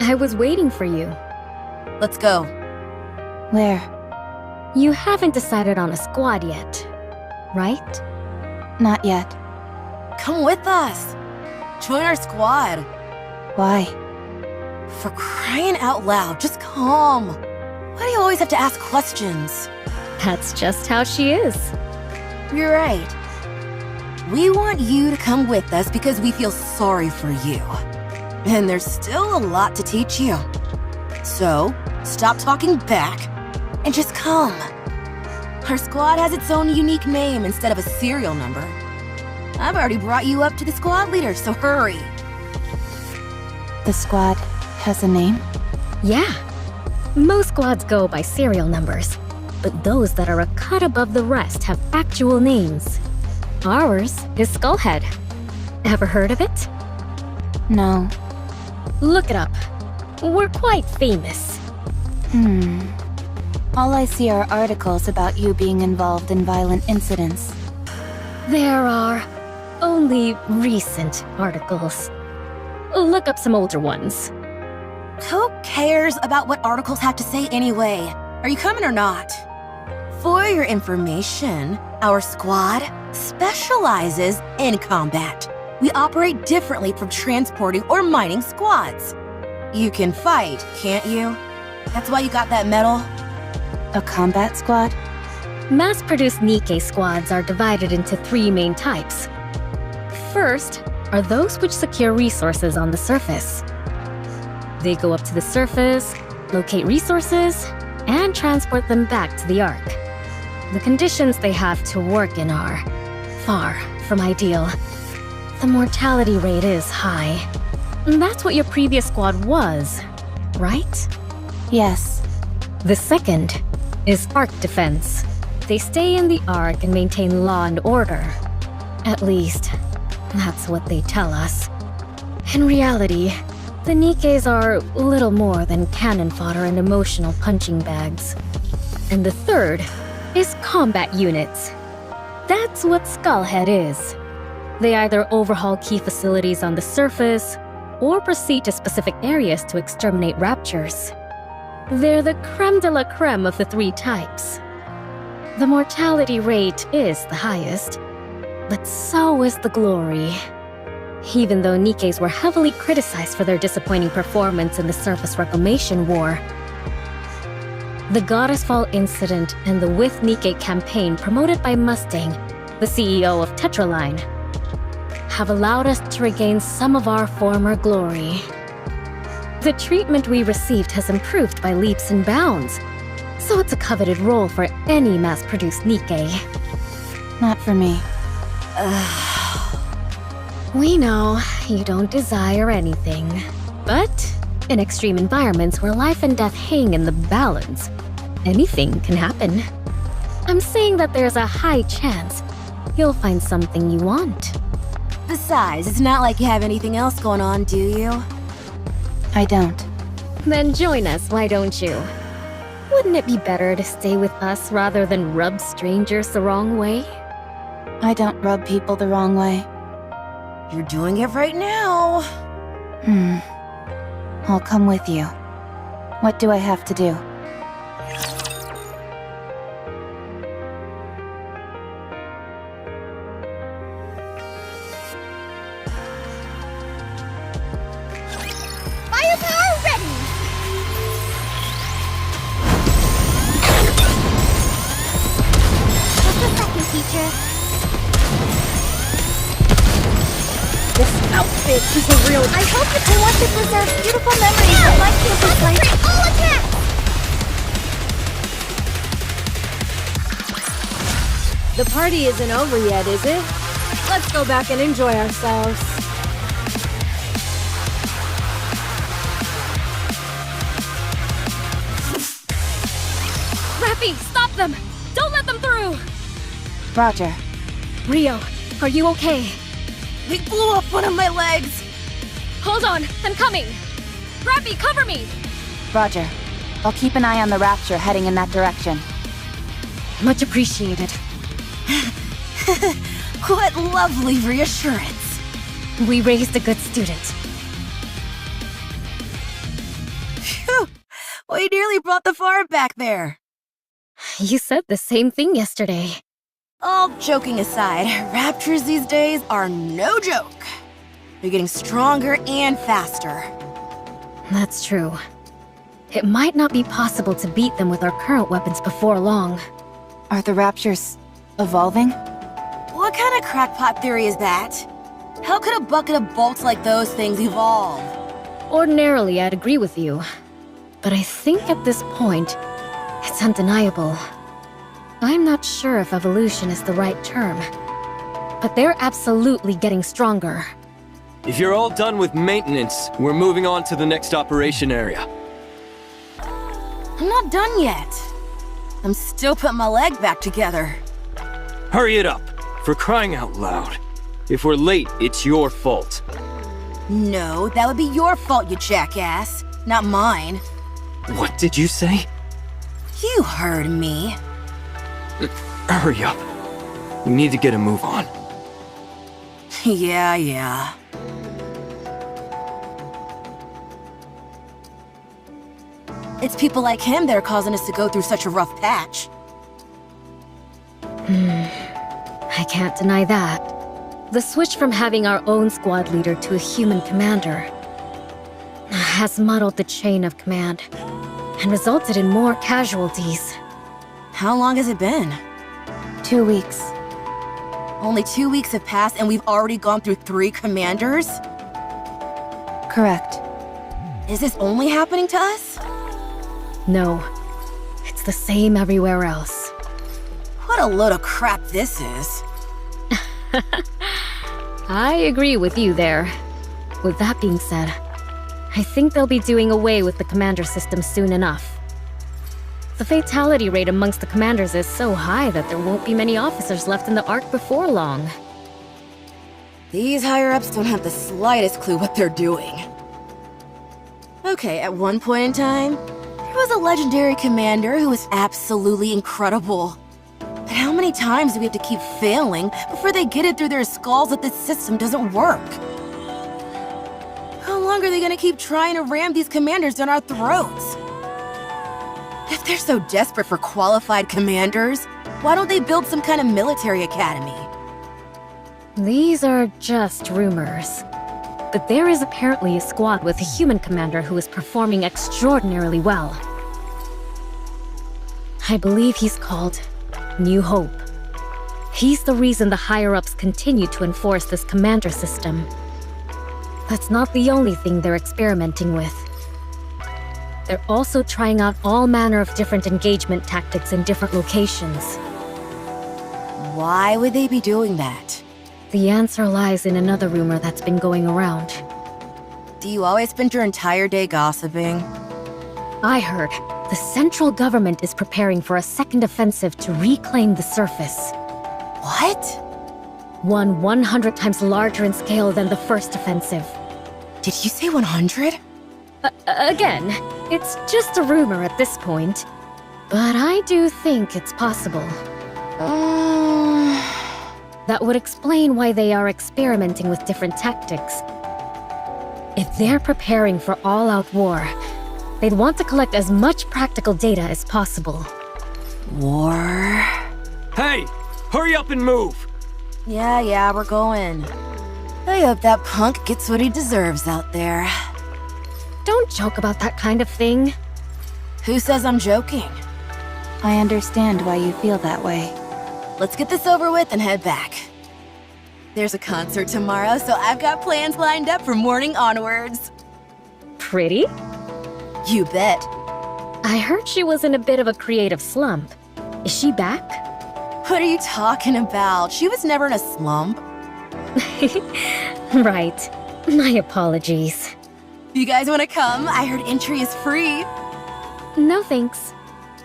I was waiting for you. let's go. Where? You haven't decided on a squad yet, right? Not yet. Come with us. Join our squad. Why? For crying out loud, just come. Why do you always have to ask questions? That's just how she is. you're right. We want you to come with us because we feel sorry for you. And there's still a lot to teach you. So, stop talking back and just come. Our squad has its own unique name instead of a serial number. I've already brought you up to the squad leader, so hurry. The squad has a name? Yeah. Most squads go by serial numbers, but those that are a cut above the rest have actual names. Ours is Skullhead. Ever heard of it? No. Look it up. We're quite famous. All I see are articles about you being involved in violent incidents. There are only recent articles. Look up some older ones. Who cares about what articles have to say anyway? Are you coming or not? For your information, our squad specializes in combat. We operate differently from transporting or mining squads. You can fight, can't you? That's why you got that medal? A combat squad? Mass-produced Nikke squads are divided into 3 main types. First are those which secure resources on the surface. They go up to the surface, locate resources, and transport them back to the Ark. The conditions they have to work in are far from ideal. The mortality rate is high. That's what your previous squad was, right? Yes. The second is Ark defense. They stay in the Ark and maintain law and order. At least, that's what they tell us. In reality, the Nikkes are little more than cannon fodder and emotional punching bags. And the third is combat units. That's what Skullhead is. They either overhaul key facilities on the surface, or proceed to specific areas to exterminate raptures. They're the creme de la creme of the 3 types. The mortality rate is the highest, but so is the glory. Even though Nikkes were heavily criticized for their disappointing performance in the Surface Reclamation War, the Goddess Fall incident and the With Nikke campaign promoted by Mustang, the CEO of Tetraline, have allowed us to regain some of our former glory. The treatment we received has improved by leaps and bounds, so it's a coveted role for any mass-produced Nikke. Not for me. We know you don't desire anything, but in extreme environments where life and death hang in the balance, anything can happen. I'm saying that there's a high chance you'll find something you want. Besides, it's not like you have anything else going on, do you? I don't. Then join us, why don't you? Wouldn't it be better to stay with us rather than rub strangers the wrong way? I don't rub people the wrong way. You're doing it right now. I'll come with you. What do I have to do? Firepower ready! Just a second, teacher. This outfit is a real... I hope that I want to preserve beautiful memories of my campus life. All attack! The party isn't over yet, is it? Let's go back and enjoy ourselves. RAPI, stop them! Don't let them through! Roger. Rio, are you okay? They blew off one of my legs! Hold on, I'm coming! RAPI, cover me! Roger. I'll keep an eye on the Rapture heading in that direction. Much appreciated. What lovely reassurance. We raised a good student. Phew! We nearly brought the farm back there. You said the same thing yesterday. All joking aside, raptors these days are no joke. They're getting stronger and faster. That's true. It might not be possible to beat them with our current weapons before long. Are the Raptures evolving? What kind of crackpot theory is that? How could a bucket of bolts like those things evolve? Ordinarily, I'd agree with you. But I think at this point, it's undeniable. I'm not sure if evolution is the right term. But they're absolutely getting stronger. If you're all done with maintenance, we're moving on to the next operation area. I'm not done yet. I'm still putting my leg back together. Hurry it up, for crying out loud. If we're late, it's your fault. No, that would be your fault, you jackass. Not mine. What did you say? You heard me. Hurry up. We need to get a move on. Yeah. It's people like him that are causing us to go through such a rough patch. I can't deny that. The switch from having our own squad leader to a human commander has muddled the chain of command and resulted in more casualties. How long has it been? 2 weeks. Only 2 weeks have passed and we've already gone through 3 commanders? Correct. Is this only happening to us? No, it's the same everywhere else. What a load of crap this is. I agree with you there. With that being said, I think they'll be doing away with the commander system soon enough. The fatality rate amongst the commanders is so high that there won't be many officers left in the Ark before long. These higher-ups don't have the slightest clue what they're doing. Okay, at one point in time, there was a legendary commander who was absolutely incredible. But how many times do we have to keep failing before they get it through their skulls that this system doesn't work? How long are they gonna keep trying to ram these commanders down our throats? If they're so desperate for qualified commanders, why don't they build some kind of military academy? These are just rumors. But there is apparently a squad with a human commander who is performing extraordinarily well. I believe he's called New Hope. He's the reason the higher-ups continue to enforce this commander system. That's not the only thing they're experimenting with. They're also trying out all manner of different engagement tactics in different locations. Why would they be doing that? The answer lies in another rumor that's been going around. Do you always spend your entire day gossiping? I heard the central government is preparing for a second offensive to reclaim the surface. What? One 100 times larger in scale than the first offensive. Did you say 100? Again, it's just a rumor at this point. But I do think it's possible. That would explain why they are experimenting with different tactics. If they're preparing for all-out war, they'd want to collect as much practical data as possible. War? Hey! Hurry up and move! Yeah, we're going. I hope that punk gets what he deserves out there. Don't joke about that kind of thing. Who says I'm joking? I understand why you feel that way. Let's get this over with and head back. There's a concert tomorrow, so I've got plans lined up from morning onwards. Pretty? You bet. I heard she was in a bit of a creative slump. Is she back? What are you talking about? She was never in a slump. Right. My apologies. You guys want to come? I heard entry is free. No thanks.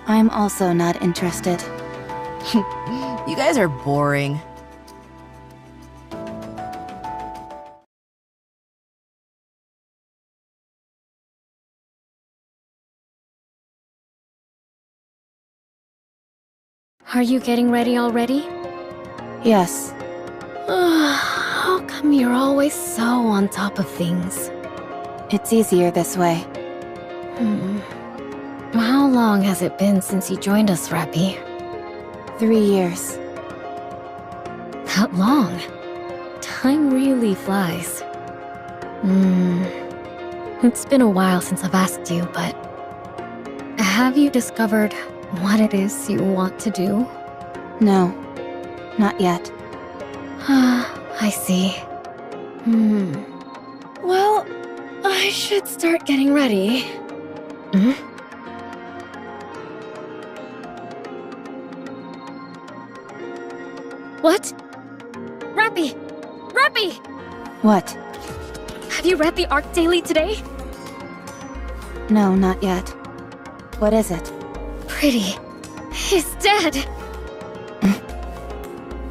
I'm also not interested. You guys are boring. Are you getting ready already? Yes. How come you're always so on top of things? It's easier this way. How long has it been since you joined us, RAPI? 3 years. That long? Time really flies. It's been a while since I've asked you, but... have you discovered what it is you want to do? No, not yet. I see. Well, I should start getting ready. What? RAPI! RAPI! What? Have you read the ARC Daily today? No, not yet. What is it? Pretty is dead.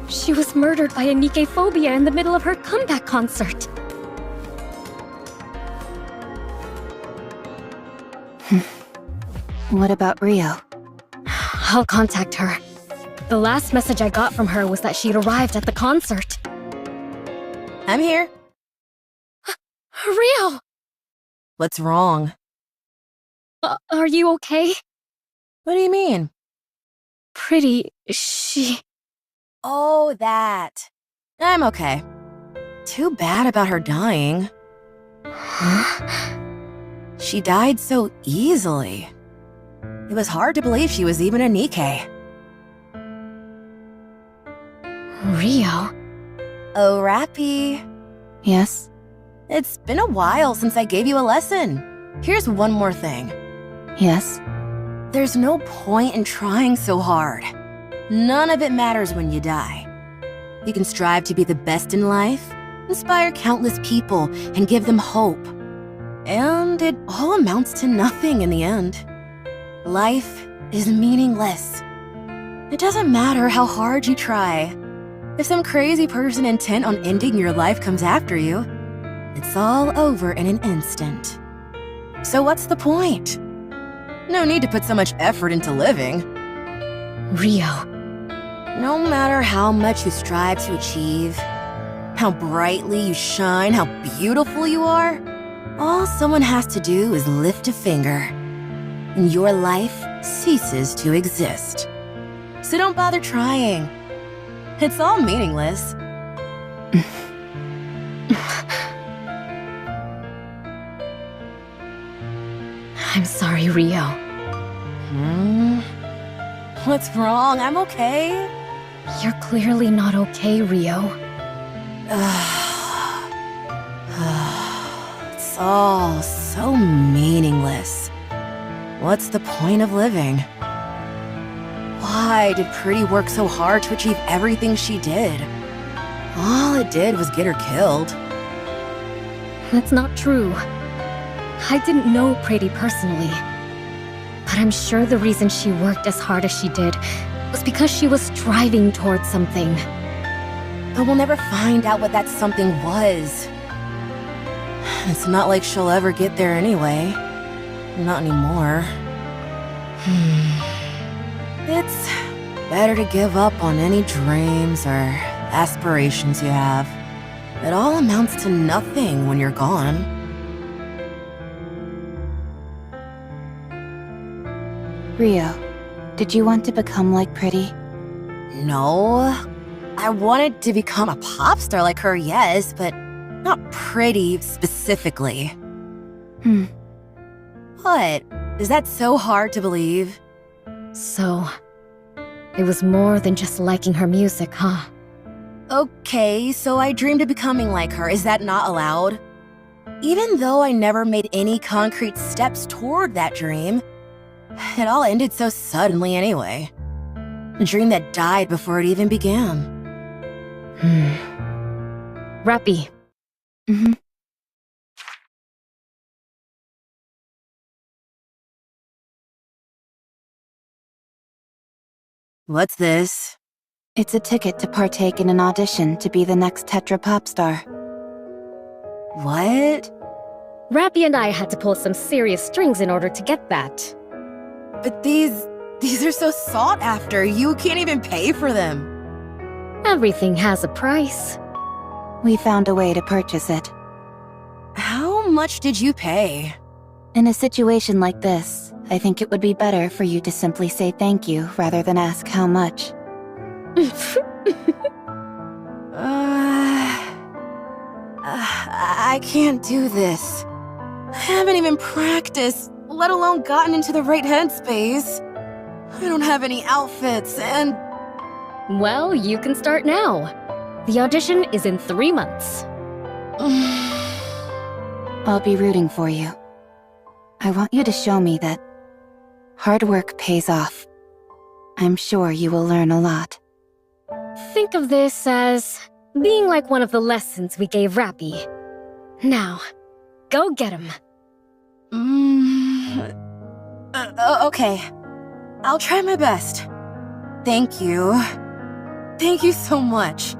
She was murdered by a Nikke phobia in the middle of her comeback concert. What about Rio? I'll contact her. The last message I got from her was that she'd arrived at the concert. I'm here. Rio! What's wrong? Are you okay? What do you mean? Pretty, she... Oh, that. I'm okay. Too bad about her dying. She died so easily. It was hard to believe she was even a Nikke. Rio? Oh, RAPI. Yes? It's been a while since I gave you a lesson. Here's one more thing. Yes? There's no point in trying so hard. None of it matters when you die. You can strive to be the best in life, inspire countless people, and give them hope. And it all amounts to nothing in the end. Life is meaningless. It doesn't matter how hard you try. If some crazy person intent on ending your life comes after you, it's all over in an instant. So what's the point? No need to put so much effort into living. Rio. No matter how much you strive to achieve, how brightly you shine, how beautiful you are, all someone has to do is lift a finger, and your life ceases to exist. So don't bother trying. It's all meaningless. I'm sorry, Rio. What's wrong? I'm okay. You're clearly not okay, Rio. It's all so meaningless. What's the point of living? Why did Pretty work so hard to achieve everything she did? All it did was get her killed. That's not true. I didn't know Pretty personally. But I'm sure the reason she worked as hard as she did was because she was striving towards something. But we'll never find out what that something was. It's not like she'll ever get there anyway. Not anymore. It's better to give up on any dreams or aspirations you have. It all amounts to nothing when you're gone. Rio, did you want to become like Pretty? No. I wanted to become a pop star like her, yes, but not Pretty specifically. What? Is that so hard to believe? So, it was more than just liking her music, huh? Okay, so I dreamed of becoming like her. Is that not allowed? Even though I never made any concrete steps toward that dream, it all ended so suddenly anyway. A dream that died before it even began. RAPI. What's this? It's a ticket to partake in an audition to be the next Tetra pop star. What? RAPI and I had to pull some serious strings in order to get that. But these are so sought after. You can't even pay for them. Everything has a price. We found a way to purchase it. How much did you pay? In a situation like this, I think it would be better for you to simply say thank you rather than ask how much. I can't do this. I haven't even practiced, let alone gotten into the right headspace. I don't have any outfits, and... Well, you can start now. The audition is in 3 months. I'll be rooting for you. I want you to show me that hard work pays off. I'm sure you will learn a lot. Think of this as being like one of the lessons we gave RAPI. Now, go get him. Okay. I'll try my best. Thank you. Thank you so much.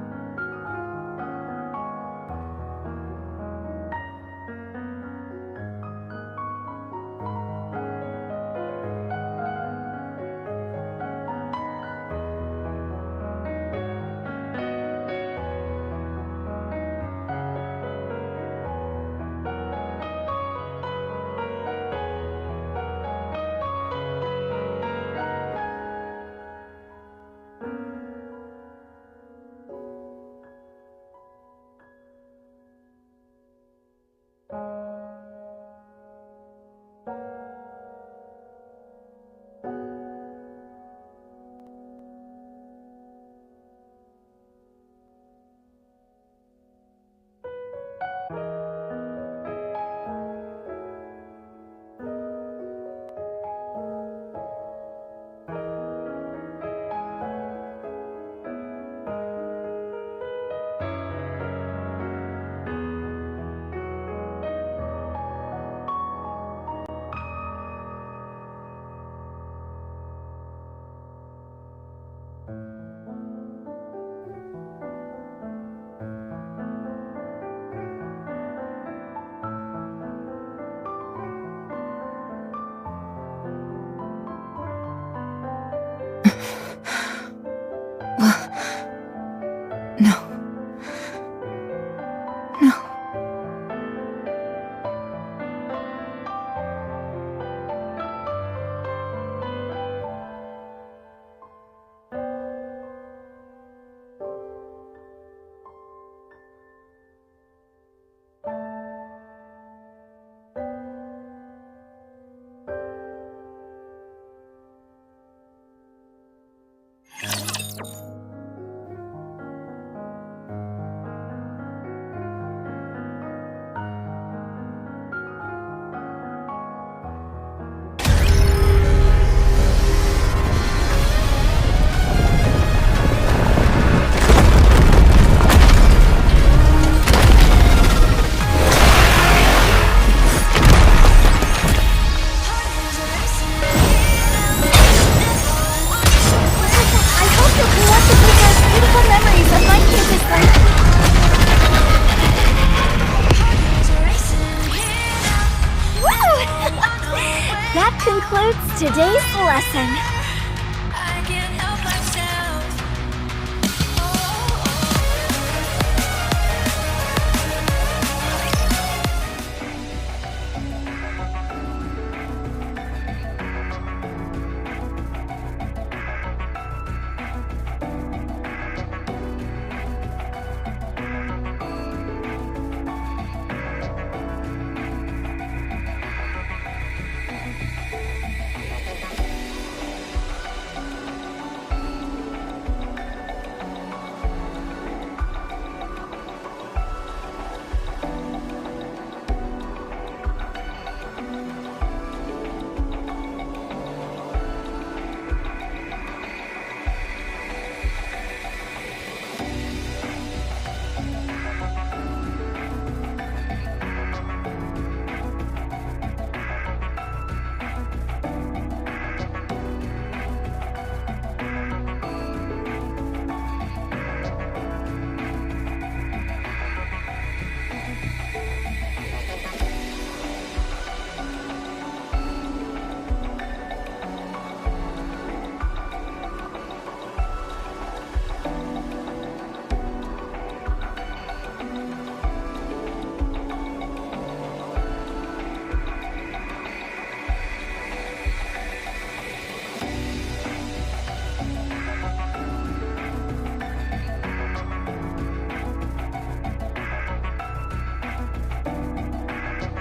Today's lesson.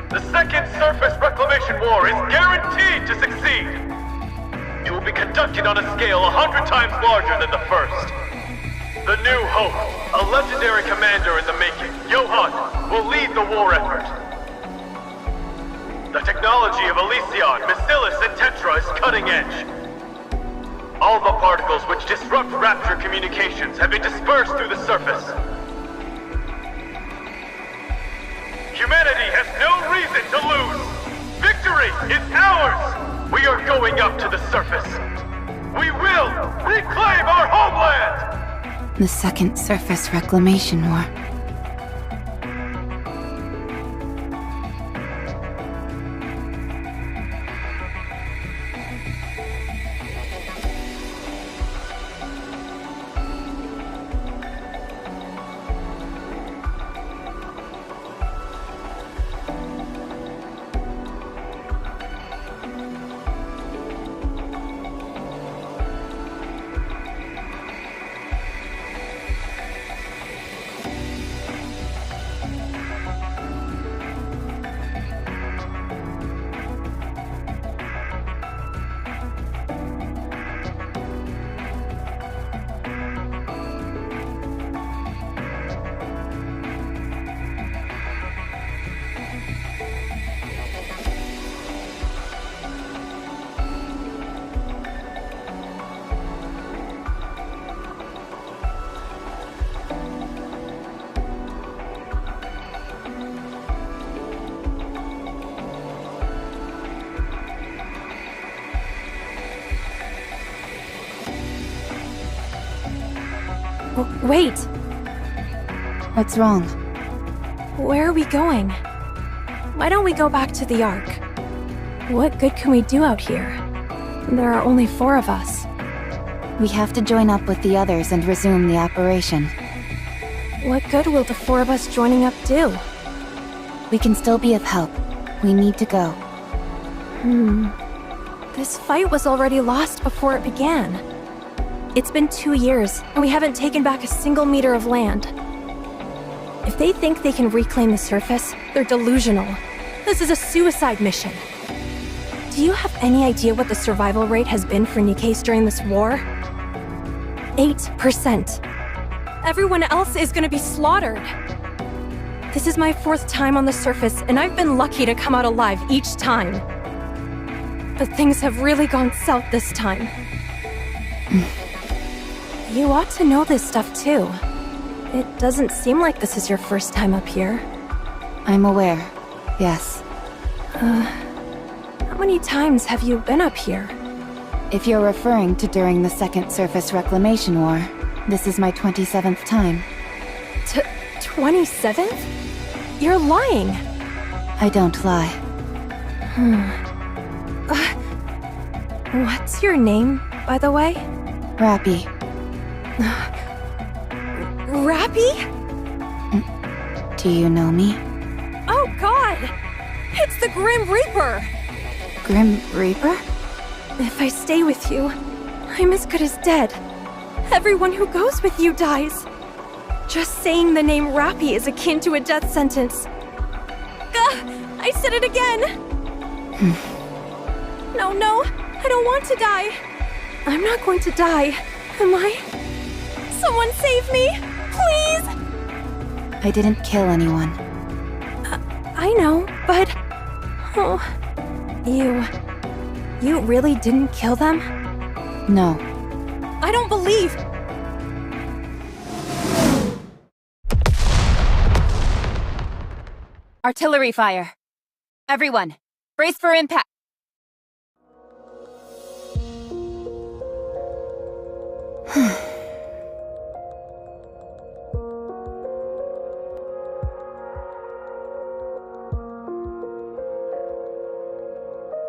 The second surface reclamation war is guaranteed to succeed. It will be conducted on a scale 100 times larger than the first. The new hope, a legendary commander in the making, Johan, will lead the war effort. The technology of Elysion, Bacillus, and Tetra is cutting edge. All the particles which disrupt Rapture communications have been dispersed through the surface. Humanity has no reason to lose! Victory is ours! We are going up to the surface. We will reclaim our homeland! The Second Surface Reclamation War. Wait! What's wrong? Where are we going? Why don't we go back to the Ark? What good can we do out here? There are only 4 of us. We have to join up with the others and resume the operation. What good will the 4 of us joining up do? We can still be of help. We need to go. This fight was already lost before it began. It's been 2 years, and we haven't taken back a single meter of land. If they think they can reclaim the surface, they're delusional. This is a suicide mission. Do you have any idea what the survival rate has been for Nikke's during this war? 8%. Everyone else is gonna be slaughtered. This is my 4th time on the surface, and I've been lucky to come out alive each time. But things have really gone south this time. You ought to know this stuff too. It doesn't seem like this is your first time up here. I'm aware, yes. How many times have you been up here? If you're referring to during the Second Surface Reclamation War, this is my 27th time. 27th? You're lying! I don't lie. What's your name, by the way? RAPI. RAPI? Do you know me? Oh god! It's the Grim Reaper! Grim Reaper? If I stay with you, I'm as good as dead. Everyone who goes with you dies. Just saying the name RAPI is akin to a death sentence. I said it again! No, I don't want to die. I'm not going to die, am I? Someone save me, please! I didn't kill anyone. I know, but... Oh... You really didn't kill them? No. I don't believe... Artillery fire. Everyone, brace for impact.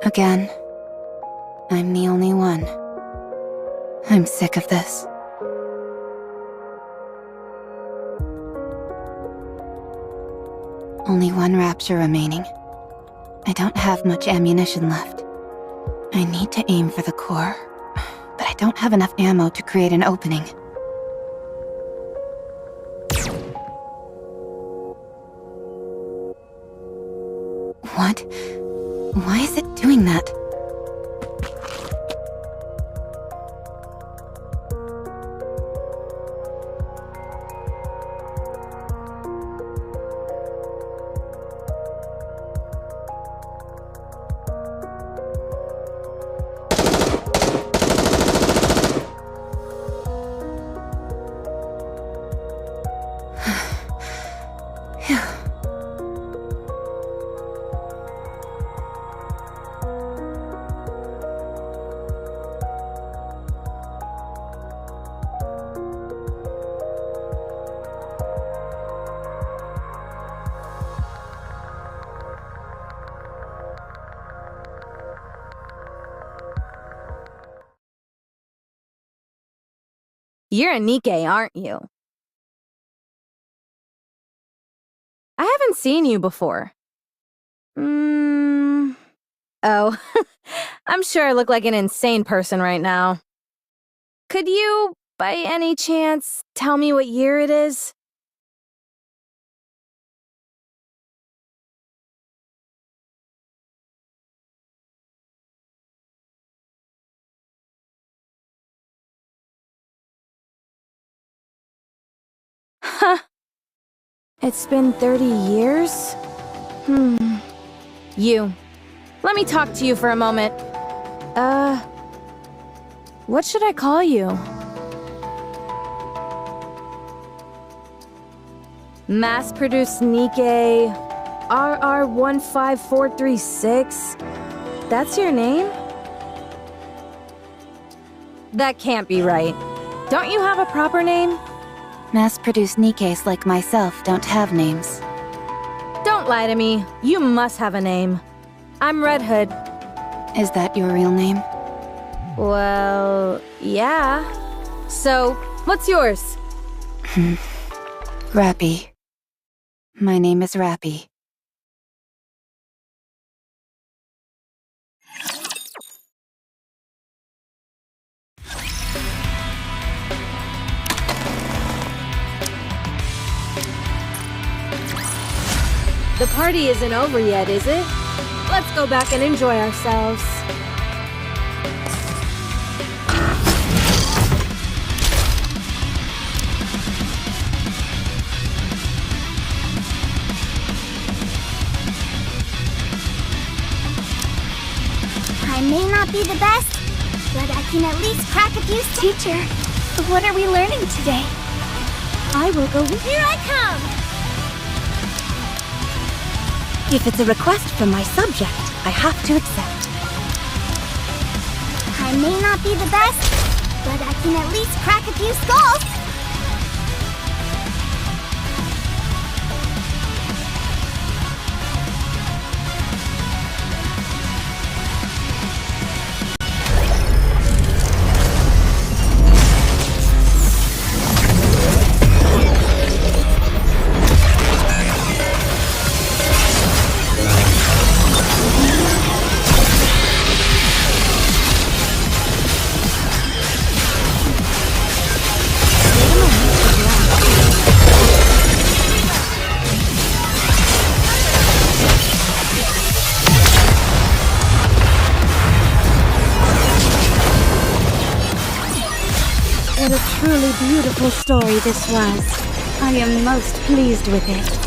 Again. I'm the only one. I'm sick of this. Only one rapture remaining. I don't have much ammunition left. I need to aim for the core, but I don't have enough ammo to create an opening. What? Why is it doing that? You're a Nikke, aren't you? I haven't seen you before. Oh, I'm sure I look like an insane person right now. Could you, by any chance, tell me what year it is? Huh. It's been 30 years? You. Let me talk to you for a moment. What should I call you? Mass-produced Nikke RR15436. That's your name? That can't be right. Don't you have a proper name? Mass-produced Nikkes like myself don't have names. Don't lie to me. You must have a name. I'm Red Hood. Is that your real name? Well, yeah. So, what's yours? RAPI. My name is RAPI. The party isn't over yet, is it? Let's go back and enjoy ourselves. I may not be the best, but I can at least crack a few. Teacher, what are we learning today? I will go. Here I come! If it's a request from my subject, I have to accept. I may not be the best, but I can at least crack a few skulls! What a truly beautiful story this was. I am most pleased with it.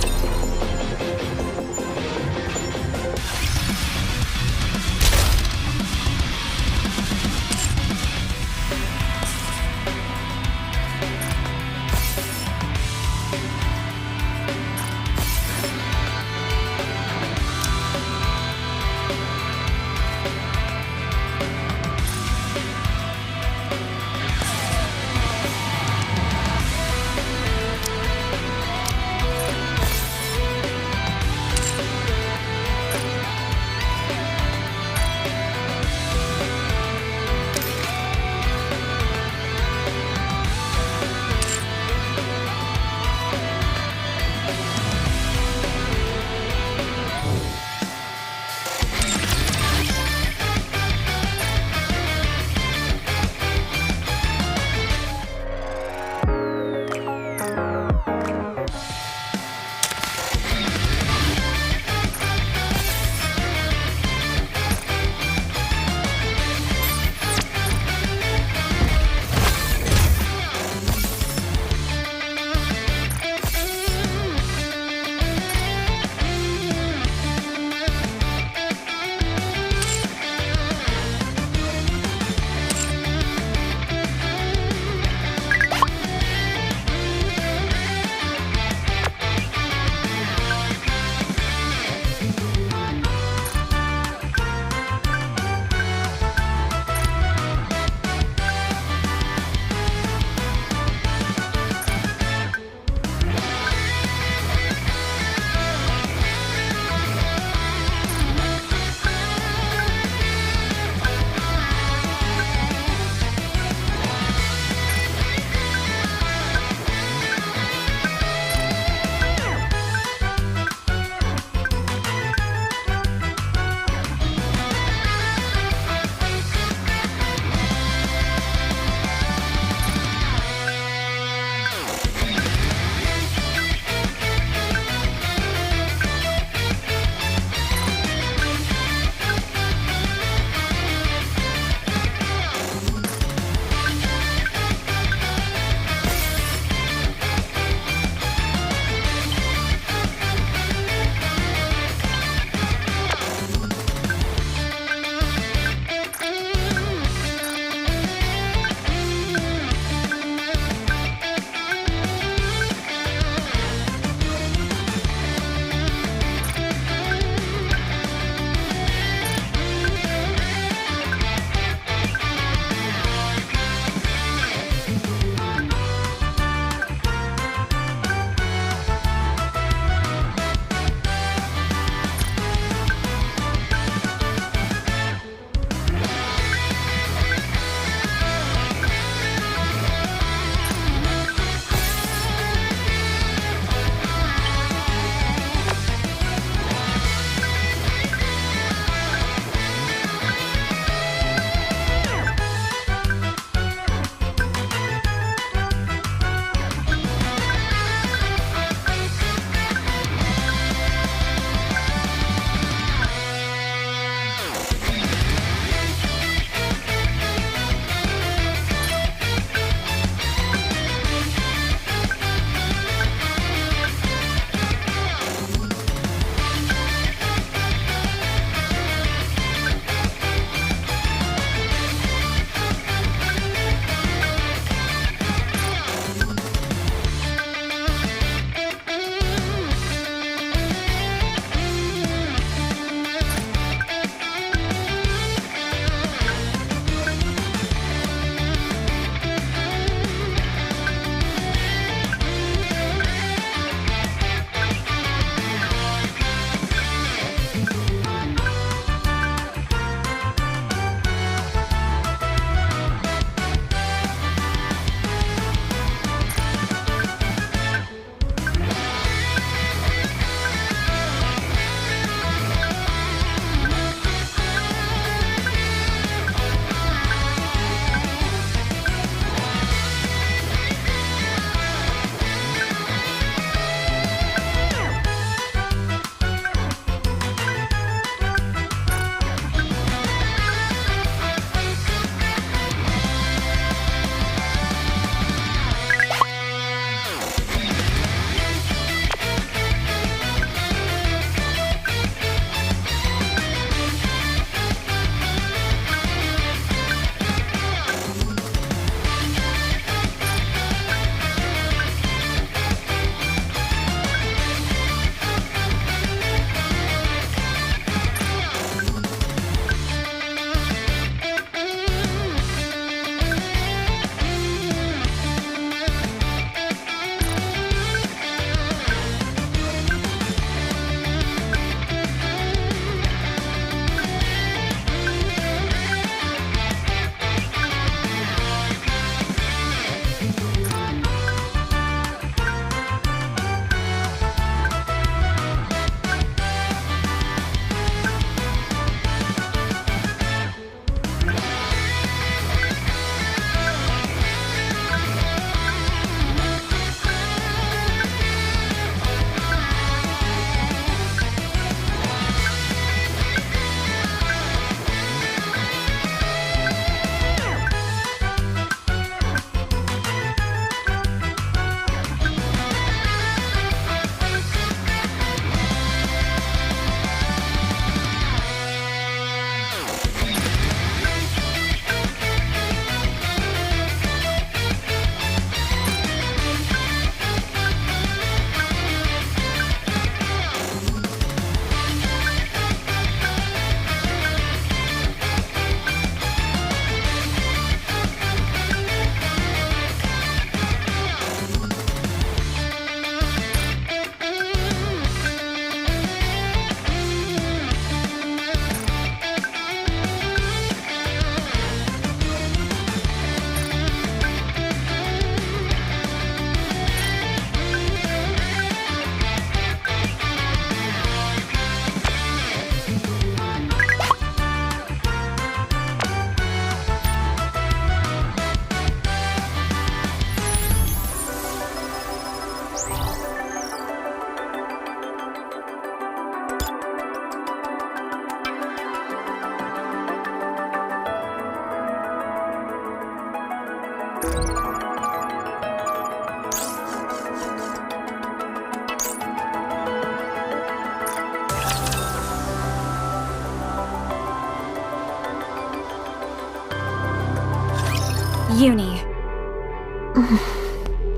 Uni.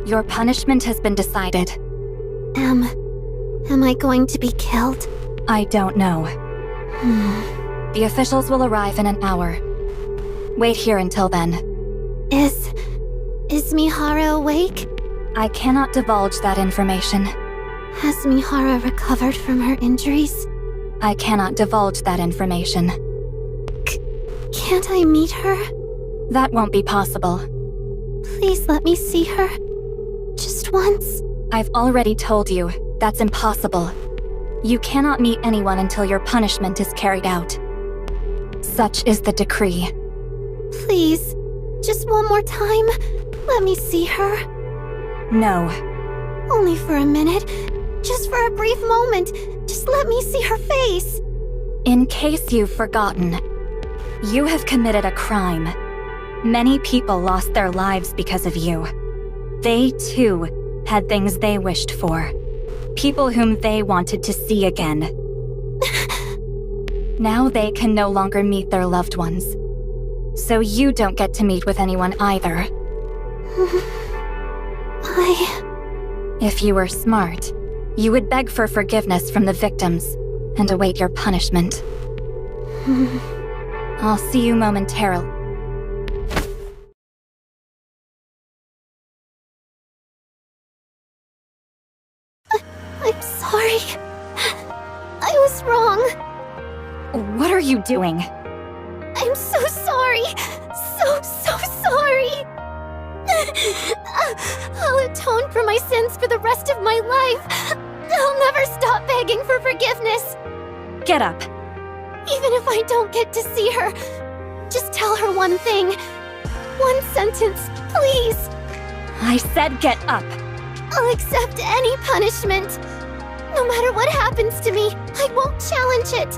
Your punishment has been decided. Am I going to be killed? I don't know. The officials will arrive in an hour. Wait here until then. Is Mihara awake? I cannot divulge that information. Has Mihara recovered from her injuries? I cannot divulge that information. Can't I meet her? That won't be possible. Please let me see her. Just once. I've already told you, that's impossible. You cannot meet anyone until your punishment is carried out. Such is the decree. Please, just one more time. Let me see her. No. Only for a minute. Just for a brief moment. Just let me see her face. In case you've forgotten, you have committed a crime. Many people lost their lives because of you. They, too, had things they wished for. People whom they wanted to see again. Now they can no longer meet their loved ones. So you don't get to meet with anyone either. If you were smart, you would beg for forgiveness from the victims and await your punishment. I'll see you momentarily. I'm sorry. I was wrong. What are you doing? I'm so sorry. So sorry. I'll atone for my sins for the rest of my life. I'll never stop begging for forgiveness. Get up. Even if I don't get to see her, just tell her one thing. One sentence, please. I said get up. I'll accept any punishment. No matter what happens to me, I won't challenge it.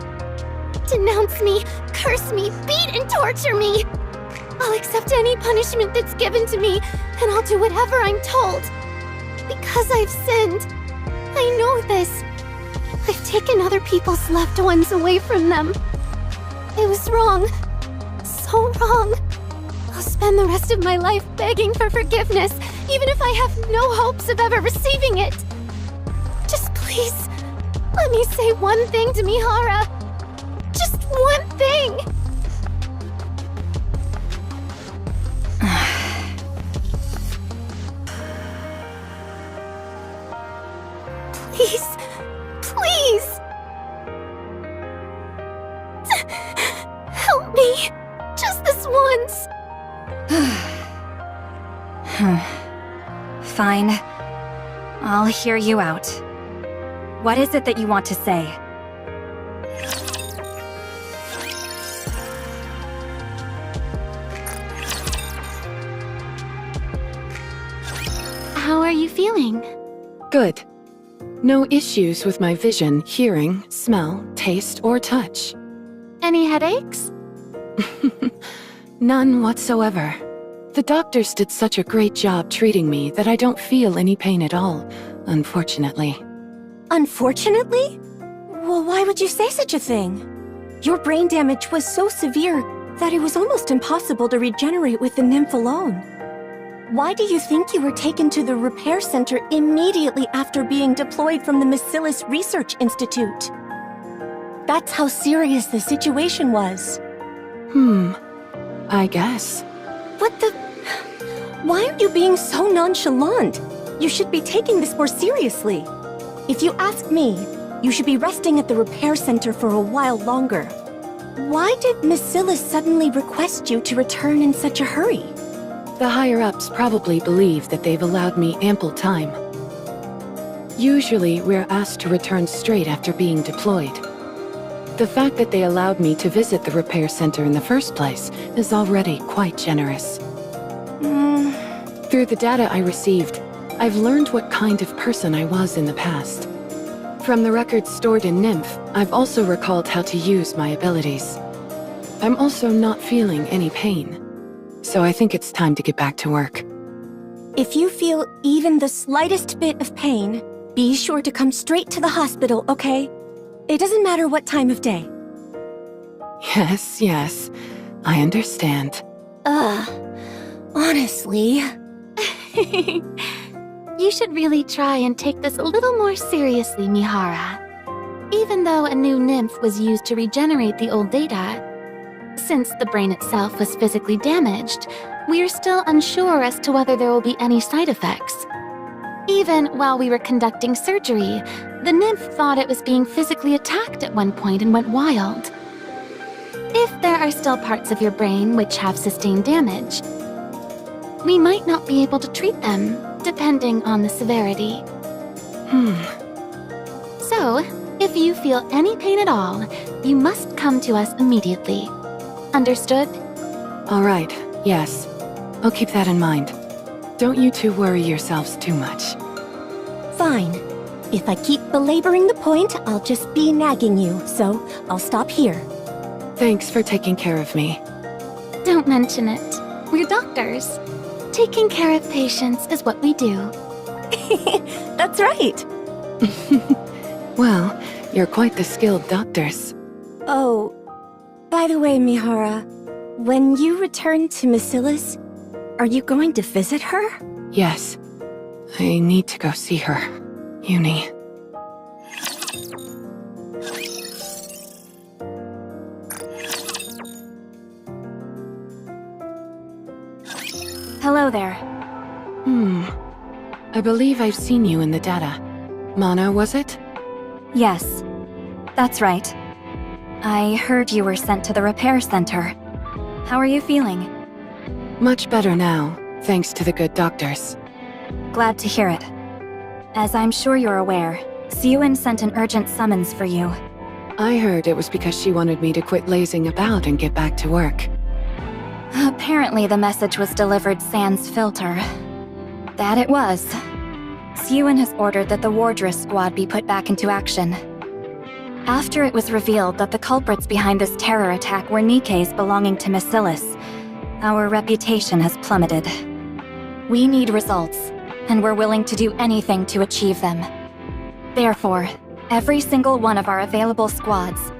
Denounce me, curse me, beat and torture me. I'll accept any punishment that's given to me, and I'll do whatever I'm told. Because I've sinned. I know this. I've taken other people's loved ones away from them. It was wrong. So wrong. I'll spend the rest of my life begging for forgiveness, even if I have no hopes of ever receiving it. Just please, let me say one thing to Mihara. Just one thing. Please. Help me. Just this once. Fine. I'll hear you out. What is it that you want to say? How are you feeling? Good. No issues with my vision, hearing, smell, taste, or touch. Any headaches? None whatsoever. The doctors did such a great job treating me that I don't feel any pain at all, unfortunately. Unfortunately? Well, why would you say such a thing? Your brain damage was so severe that it was almost impossible to regenerate with the nymph alone. Why do you think you were taken to the repair center immediately after being deployed from the Bacillus Research Institute? That's how serious the situation was. I guess. What the... Why are you being so nonchalant? You should be taking this more seriously. If you ask me, you should be resting at the repair center for a while longer. Why did Bacillus suddenly request you to return in such a hurry? The higher-ups probably believe that they've allowed me ample time. Usually, we're asked to return straight after being deployed. The fact that they allowed me to visit the repair center in the first place is already quite generous. Through the data I received, I've learned what kind of person I was in the past. From the records stored in Nymph, I've also recalled how to use my abilities. I'm also not feeling any pain, so I think it's time to get back to work. If you feel even the slightest bit of pain, be sure to come straight to the hospital, okay? It doesn't matter what time of day. Yes, I understand. Honestly... You should really try and take this a little more seriously, Mihara. Even though a new nymph was used to regenerate the old data, since the brain itself was physically damaged, we are still unsure as to whether there will be any side effects. Even while we were conducting surgery, the nymph thought it was being physically attacked at one point and went wild. If there are still parts of your brain which have sustained damage, we might not be able to treat them, depending on the severity. So, if you feel any pain at all, you must come to us immediately. Understood? All right, yes. I'll keep that in mind. Don't you two worry yourselves too much. Fine. If I keep belaboring the point, I'll just be nagging you, so I'll stop here. Thanks for taking care of me. Don't mention it. We're doctors. Taking care of patients is what we do. That's right. Well, you're quite the skilled doctors. Oh, by the way, Mihara, when you return to Macilis, are you going to visit her? Yes. I need to go see her. Uni. Hello there. I believe I've seen you in the data. Mana, was it? Yes, that's right. I heard you were sent to the repair center. How are you feeling? Much better now, thanks to the good doctors. Glad to hear it. As I'm sure you're aware, Siyun sent an urgent summons for you. I heard it was because she wanted me to quit lazing about and get back to work. Apparently the message was delivered sans filter. That it was. Siyun has ordered that the Wardress squad be put back into action. After it was revealed that the culprits behind this terror attack were Nikkes belonging to Macilis, our reputation has plummeted. We need results, and we're willing to do anything to achieve them. Therefore, every single one of our available squads,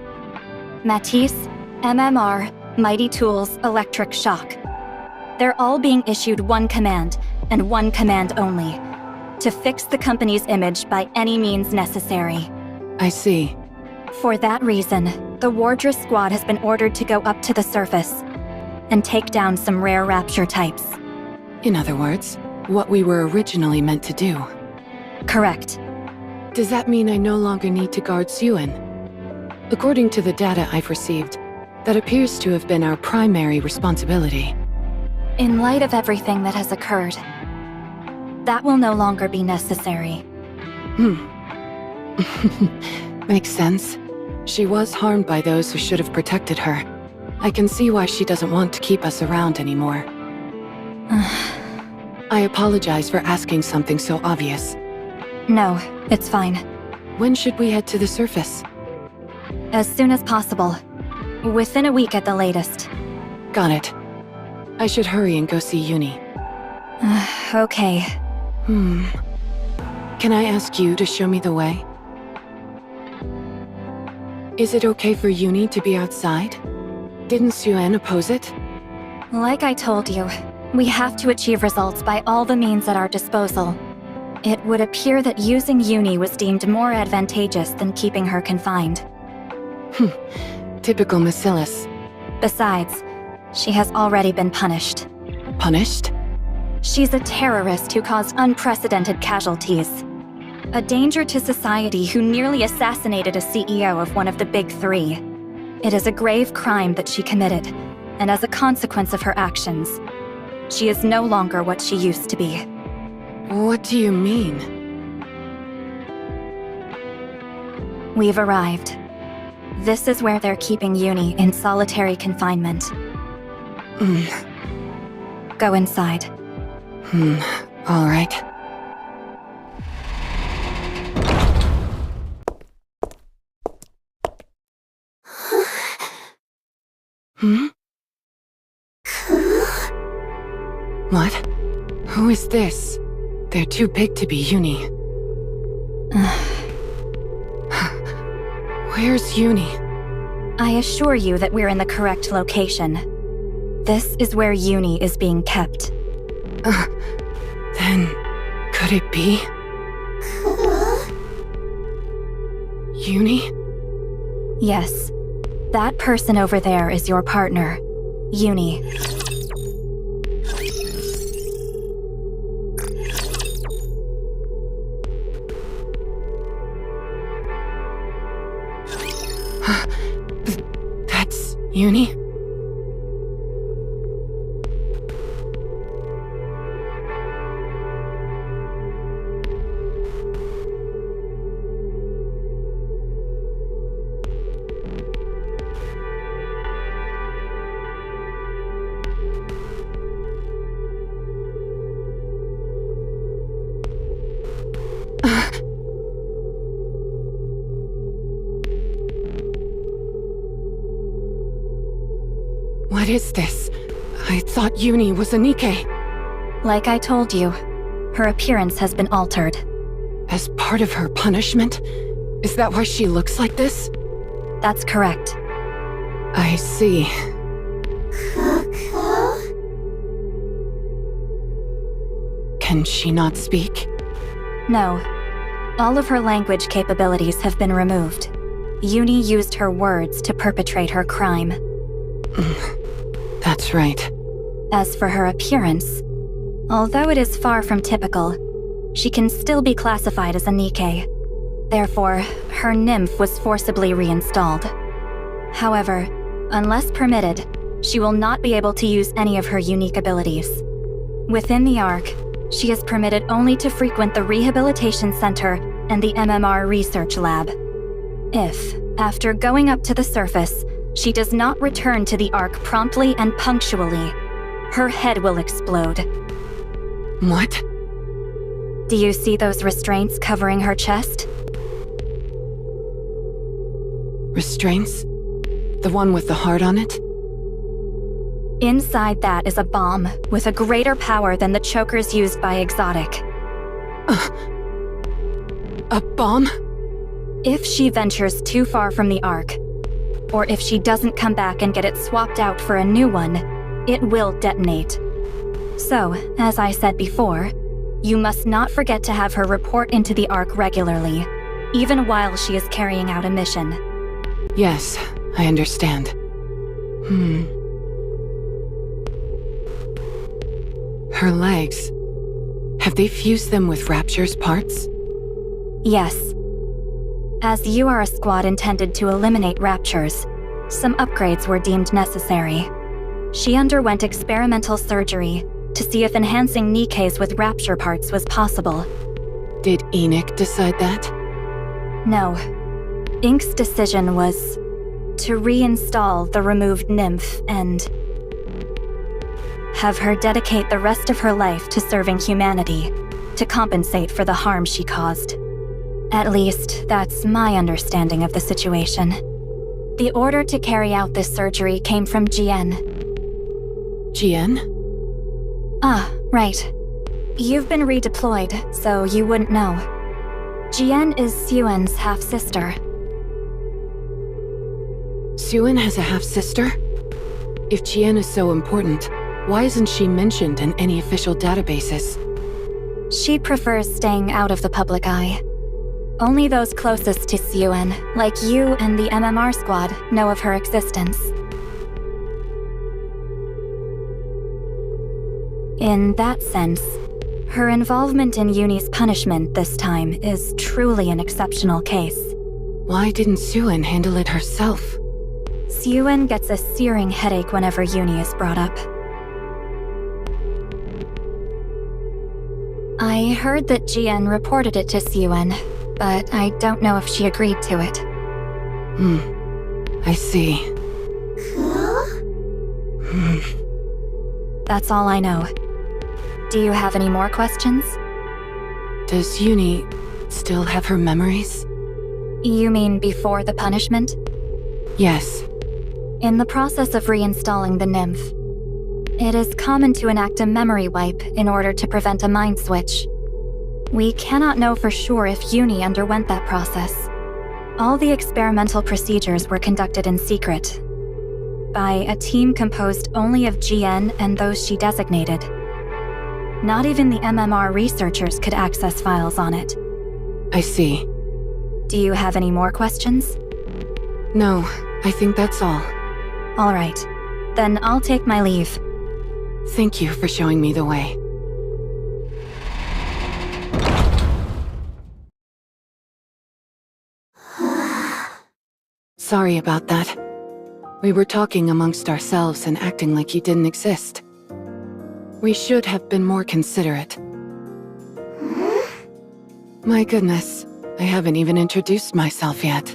Matisse, MMR, Mighty Tools, Electric Shock, they're all being issued one command, and one command only: to fix the company's image by any means necessary. I see. For that reason, the Wardress squad has been ordered to go up to the surface and take down some rare Rapture types. In other words, what we were originally meant to do. Correct. Does that mean I no longer need to guard Siyun? According to the data I've received, that appears to have been our primary responsibility. In light of everything that has occurred, that will no longer be necessary. Makes sense. She was harmed by those who should have protected her. I can see why she doesn't want to keep us around anymore. I apologize for asking something so obvious. No, it's fine. When should we head to the surface? As soon as possible. Within a week at the latest. Got it. I should hurry and go see Uni. Okay. Can I ask you to show me the way? Is it okay for Uni to be outside? Didn't Siyun oppose it? Like I told you, we have to achieve results by all the means at our disposal. It would appear that using Uni was deemed more advantageous than keeping her confined. Typical Macilis. Besides, she has already been punished. Punished? She's a terrorist who caused unprecedented casualties. A danger to society who nearly assassinated a CEO of one of the big three. It is a grave crime that she committed, and as a consequence of her actions, she is no longer what she used to be. What do you mean? We've arrived. This is where they're keeping Uni in solitary confinement. Go inside. All right. What? Who is this? They're too big to be Uni. Where's Uni? I assure you that we're in the correct location. This is where Uni is being kept. Then, could it be? Uni? Yes. That person over there is your partner, Uni. That's Uni? What is this? I thought Uni was a Nikke. Like I told you, her appearance has been altered. As part of her punishment? Is that why she looks like this? That's correct. I see. Can she not speak? No. All of her language capabilities have been removed. Uni used her words to perpetrate her crime. That's right. As for her appearance, although it is far from typical, she can still be classified as a Nikke. Therefore, her nymph was forcibly reinstalled. However, unless permitted, she will not be able to use any of her unique abilities. Within the Ark, she is permitted only to frequent the Rehabilitation Center and the MMR Research Lab. If, after going up to the surface, she does not return to the Ark promptly and punctually, her head will explode. What? Do you see those restraints covering her chest? Restraints? The one with the heart on it? Inside that is a bomb with a greater power than the chokers used by Exotic. A bomb? If she ventures too far from the Ark, or if she doesn't come back and get it swapped out for a new one, it will detonate. So, as I said before, you must not forget to have her report into the Ark regularly, even while she is carrying out a mission. Yes, I understand. Her legs. Have they fused them with Rapture's parts? Yes. As you are a squad intended to eliminate Raptures, some upgrades were deemed necessary. She underwent experimental surgery to see if enhancing Nikke's with Rapture parts was possible. Did Enoch decide that? No. Ink's decision was to reinstall the removed nymph and have her dedicate the rest of her life to serving humanity, to compensate for the harm she caused. At least, that's my understanding of the situation. The order to carry out this surgery came from Jien. Jien? Ah, right. You've been redeployed, so you wouldn't know. Jien is Suen's half-sister. Suen has a half-sister? If Jien is so important, why isn't she mentioned in any official databases? She prefers staying out of the public eye. Only those closest to Suen, like you and the MMR squad, know of her existence. In that sense, her involvement in Uni's punishment this time is truly an exceptional case. Why didn't Suen handle it herself? Suen gets a searing headache whenever Uni is brought up. I heard that Jien reported it to Suen, but I don't know if she agreed to it. I see. That's all I know. Do you have any more questions? Does Uni still have her memories? You mean before the punishment? Yes. In the process of reinstalling the nymph, it is common to enact a memory wipe in order to prevent a mind switch. We cannot know for sure if Uni underwent that process. All the experimental procedures were conducted in secret, by a team composed only of Jien and those she designated. Not even the MMR researchers could access files on it. I see. Do you have any more questions? No, I think that's all. All right. Then I'll take my leave. Thank you for showing me the way. Sorry about that. We were talking amongst ourselves and acting like you didn't exist. We should have been more considerate. My goodness, I haven't even introduced myself yet.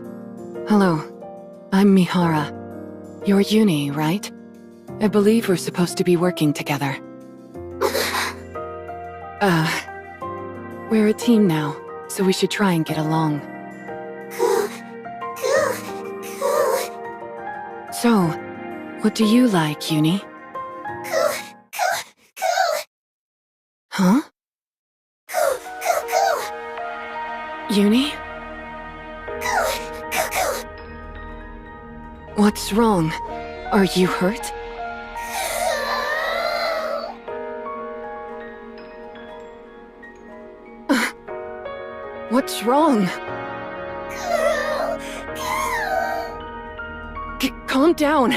Hello, I'm Mihara. You're Uni, right? I believe we're supposed to be working together. We're a team now, so we should try and get along. So, what do you like, Uni? Huh? Uni? What's wrong? Are you hurt? What's wrong? Calm down.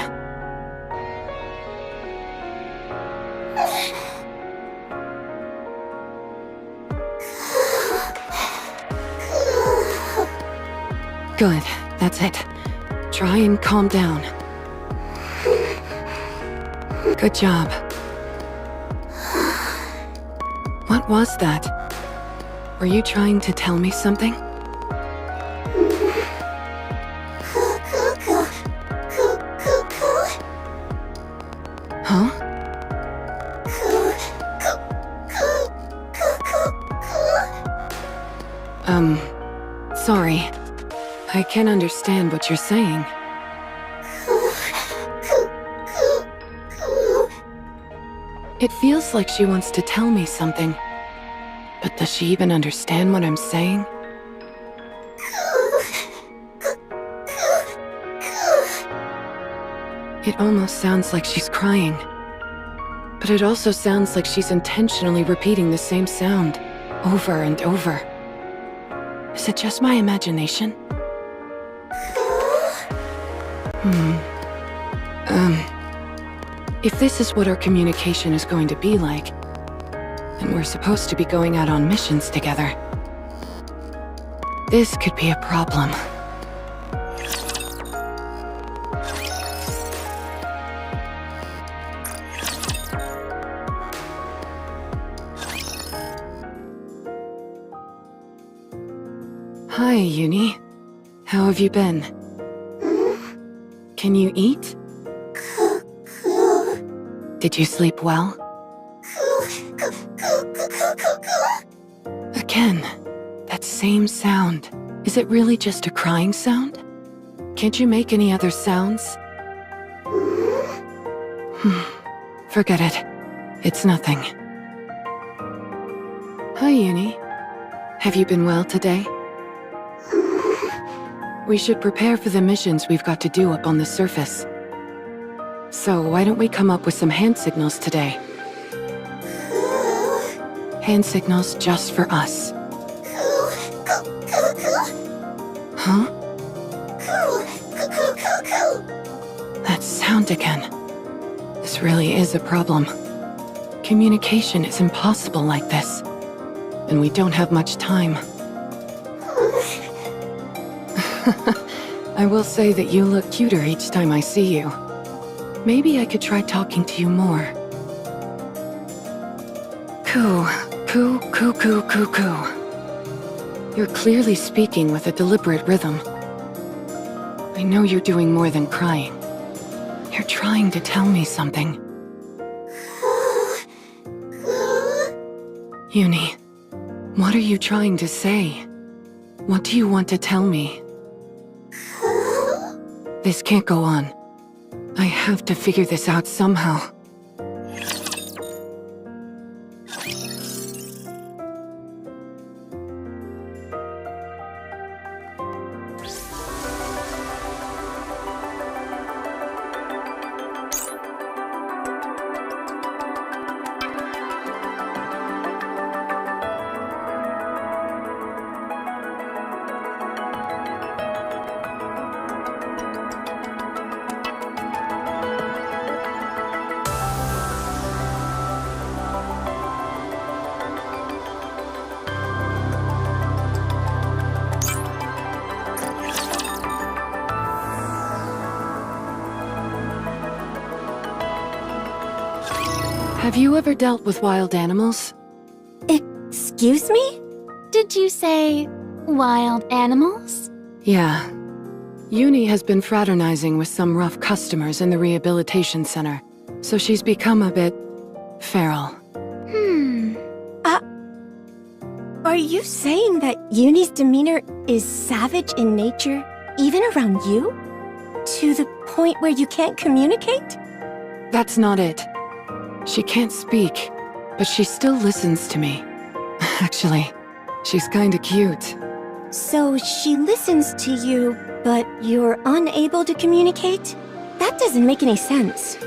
Good, that's it. Try and calm down. Good job. What was that? Were you trying to tell me something? Huh? Sorry. I can't understand what you're saying. It feels like she wants to tell me something. But does she even understand what I'm saying? It almost sounds like she's crying. But it also sounds like she's intentionally repeating the same sound, over and over. Is it just my imagination? If this is what our communication is going to be like, then we're supposed to be going out on missions together. This could be a problem. Hi, Uni. How have you been? Can you eat? Did you sleep well? Again, that same sound. Is it really just a crying sound? Can't you make any other sounds? Forget it. It's nothing. Hi, Uni. Have you been well today? We should prepare for the missions we've got to do up on the surface. So why don't we come up with some hand signals today? Hand signals just for us. Huh? That sound again. This really is a problem. Communication is impossible like this. And we don't have much time. I will say that you look cuter each time I see you. Maybe I could try talking to you more. Coo, coo, coo, coo, coo, coo. You're clearly speaking with a deliberate rhythm. I know you're doing more than crying. You're trying to tell me something. Uni, what are you trying to say? What do you want to tell me? This can't go on. I have to figure this out somehow. Have you ever dealt with wild animals? Excuse me? Did you say wild animals? Yeah. Uni has been fraternizing with some rough customers in the rehabilitation center, so she's become a bit feral. Are you saying that Uni's demeanor is savage in nature, even around you? To the point where you can't communicate? That's not it. She can't speak, but she still listens to me. Actually, she's kinda cute. So she listens to you, but you're unable to communicate? That doesn't make any sense.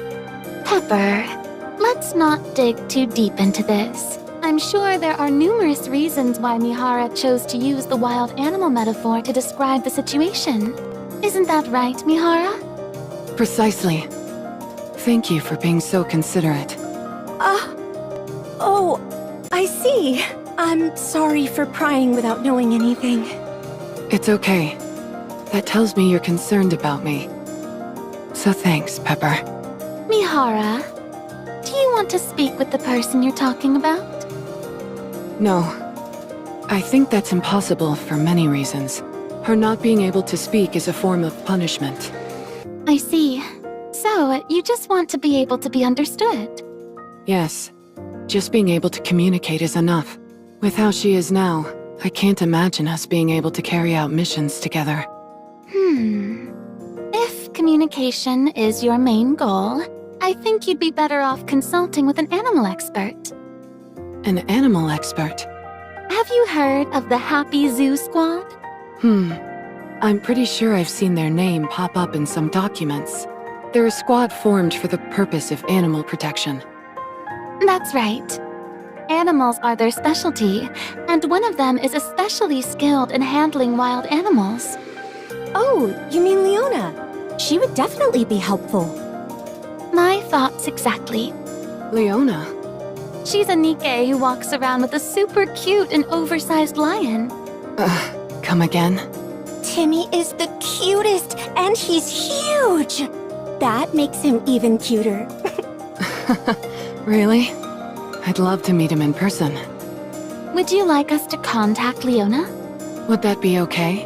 Pepper, let's not dig too deep into this. I'm sure there are numerous reasons why Mihara chose to use the wild animal metaphor to describe the situation. Isn't that right, Mihara? Precisely. Thank you for being so considerate. Oh, I see. I'm sorry for prying without knowing anything. It's okay. That tells me you're concerned about me. So thanks, Pepper. Mihara, do you want to speak with the person you're talking about? No. I think that's impossible for many reasons. Her not being able to speak is a form of punishment. I see. So, you just want to be able to be understood? Yes. Just being able to communicate is enough. With how she is now, I can't imagine us being able to carry out missions together. If communication is your main goal, I think you'd be better off consulting with an animal expert. An animal expert? Have you heard of the Happy Zoo Squad? I'm pretty sure I've seen their name pop up in some documents. They're a squad formed for the purpose of animal protection. That's right. Animals are their specialty, and one of them is especially skilled in handling wild animals. Oh, you mean Leona? She would definitely be helpful. My thoughts exactly. Leona? She's a Nikke who walks around with a super cute and oversized lion. Come again? Timmy is the cutest, and he's huge! That makes him even cuter. Really? I'd love to meet him in person. Would you like us to contact Leona? Would that be okay?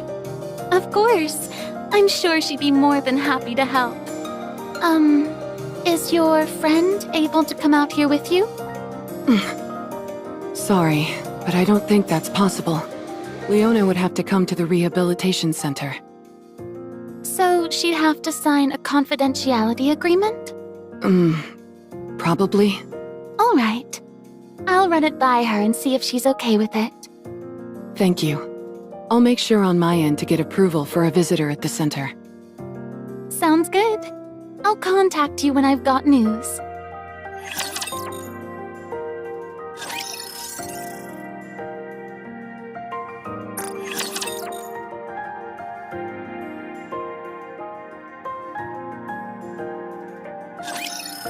Of course. I'm sure she'd be more than happy to help. Is your friend able to come out here with you? Sorry, but I don't think that's possible. Leona would have to come to the rehabilitation center. So she'd have to sign a confidentiality agreement? Probably. All right. I'll run it by her and see if she's okay with it. Thank you. I'll make sure on my end to get approval for a visitor at the center. Sounds good. I'll contact you when I've got news.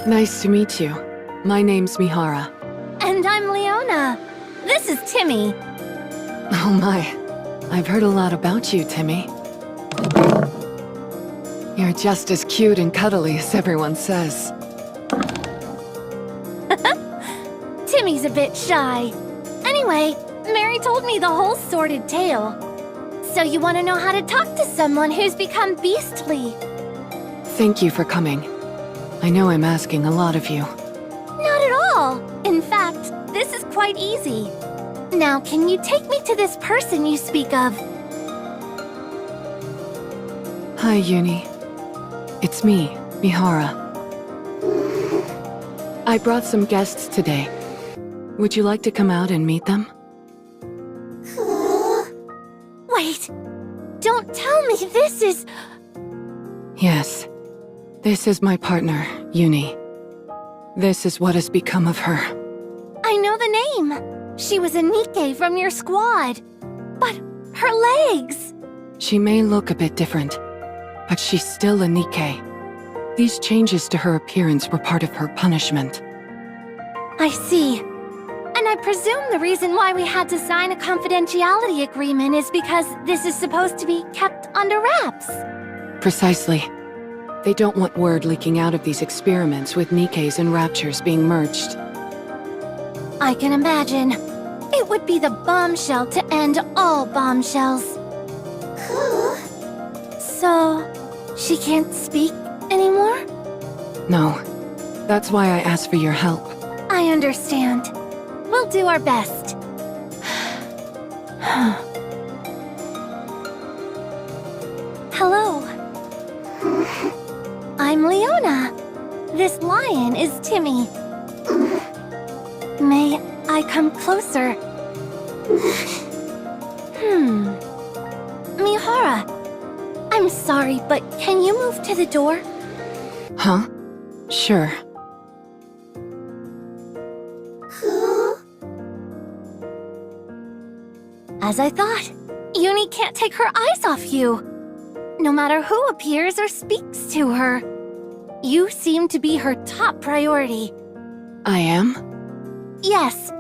Nice to meet you. My name's Mihara. And I'm Leona. This is Timmy. Oh my. I've heard a lot about you, Timmy. You're just as cute and cuddly as everyone says. Timmy's a bit shy. Anyway, Mary told me the whole sordid tale. So you want to know how to talk to someone who's become beastly? Thank you for coming. I know I'm asking a lot of you. Not at all. In fact, this is quite easy. Now, can you take me to this person you speak of? Hi, Uni. It's me, Mihara. I brought some guests today. Would you like to come out and meet them? Wait! Don't tell me this is... Yes. This is my partner, Uni. This is what has become of her. I know the name. She was a Nikke from your squad. But her legs... She may look a bit different, but she's still a Nikke. These changes to her appearance were part of her punishment. I see. And I presume the reason why we had to sign a confidentiality agreement is because this is supposed to be kept under wraps. Precisely. They don't want word leaking out of these experiments with Nikkes and Raptures being merged. I can imagine. It would be the bombshell to end all bombshells. So, she can't speak anymore? No. That's why I asked for your help. I understand. We'll do our best. Hello. I'm Leona. This lion is Timmy. May I come closer? Mihara, I'm sorry, but can you move to the door? Huh? Sure. As I thought, Uni can't take her eyes off you. No matter who appears or speaks to her. You seem to be her top priority. I am? Yes.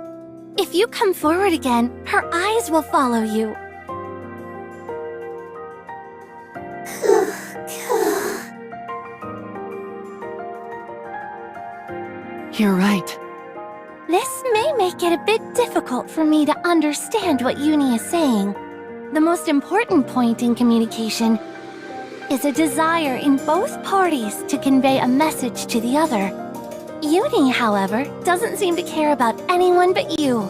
If you come forward again, her eyes will follow you. You're right. This may make it a bit difficult for me to understand what Uni is saying. The most important point in communication is a desire in both parties to convey a message to the other. Uni, however, doesn't seem to care about anyone but you.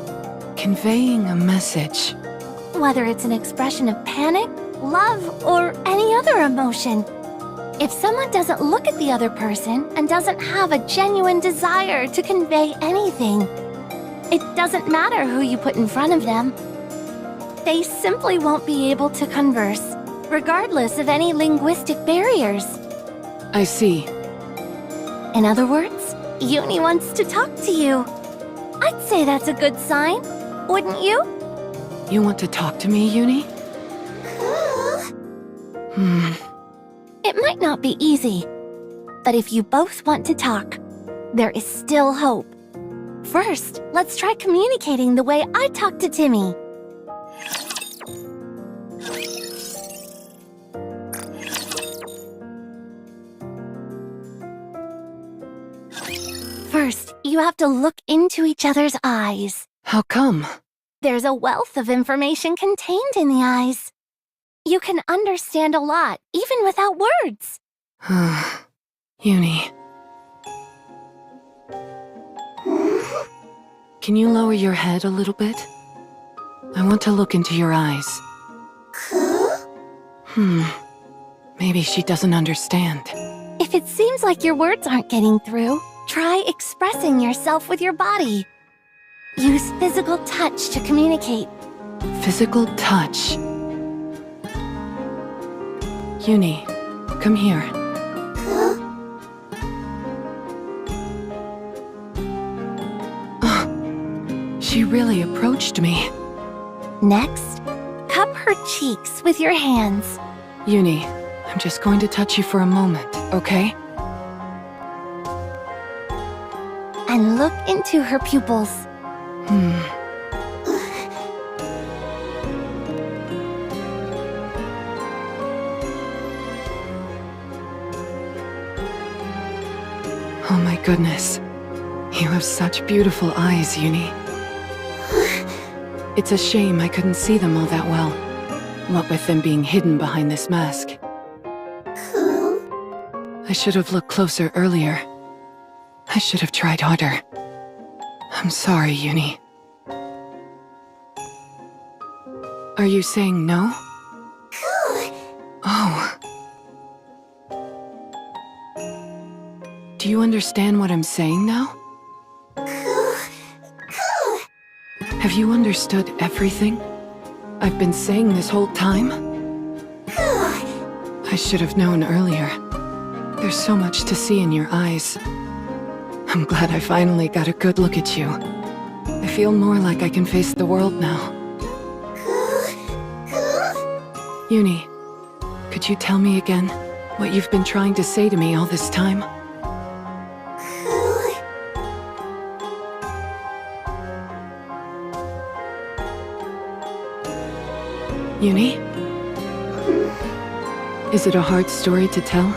Conveying a message. Whether it's an expression of panic, love, or any other emotion. If someone doesn't look at the other person and doesn't have a genuine desire to convey anything, it doesn't matter who you put in front of them. They simply won't be able to converse, regardless of any linguistic barriers. I see. In other words, Uni wants to talk to you. I'd say that's a good sign, wouldn't you? You want to talk to me, Uni? It might not be easy, but if you both want to talk, there is still hope. First, let's try communicating the way I talk to Timmy. First, you have to look into each other's eyes. How come? There's a wealth of information contained in the eyes. You can understand a lot, even without words. Uni. Can you lower your head a little bit? I want to look into your eyes. Maybe she doesn't understand. If it seems like your words aren't getting through, try expressing yourself with your body. Use physical touch to communicate. Physical touch. Uni, come here. She really approached me. Next, cup her cheeks with your hands. Uni, I'm just going to touch you for a moment, okay? And look into her pupils. Oh my goodness. You have such beautiful eyes, Uni. It's a shame I couldn't see them all that well. What with them being hidden behind this mask. I should have looked closer earlier. I should have tried harder. I'm sorry, Uni. Are you saying no? Oh. Do you understand what I'm saying now? Have you understood everything I've been saying this whole time? I should have known earlier. There's so much to see in your eyes. I'm glad I finally got a good look at you. I feel more like I can face the world now. Uni, could you tell me again what you've been trying to say to me all this time? Uni? Is it a hard story to tell?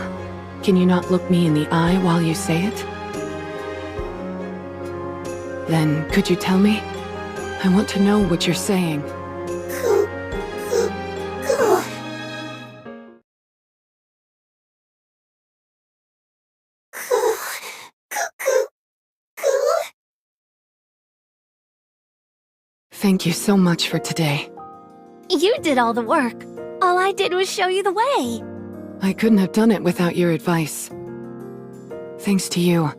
Can you not look me in the eye while you say it? Then, could you tell me? I want to know what you're saying. Thank you so much for today. You did all the work. All I did was show you the way. I couldn't have done it without your advice. Thanks to you,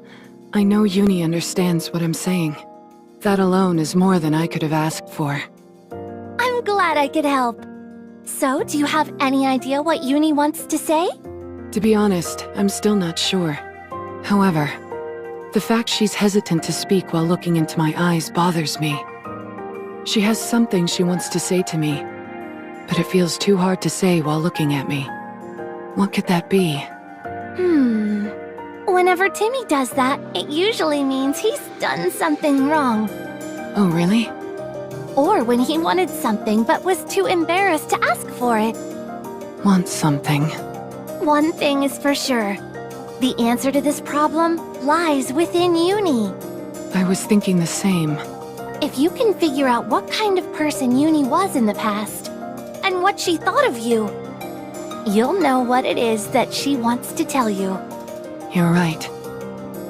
I know Uni understands what I'm saying. That alone is more than I could have asked for. I'm glad I could help. So, do you have any idea what Uni wants to say? To be honest, I'm still not sure. However, the fact she's hesitant to speak while looking into my eyes bothers me. She has something she wants to say to me, but it feels too hard to say while looking at me. What could that be? Whenever Timmy does that, it usually means he's done something wrong. Oh, really? Or when he wanted something but was too embarrassed to ask for it. Want something? One thing is for sure. The answer to this problem lies within Uni. I was thinking the same. If you can figure out what kind of person Uni was in the past, and what she thought of you, you'll know what it is that she wants to tell you. You're right.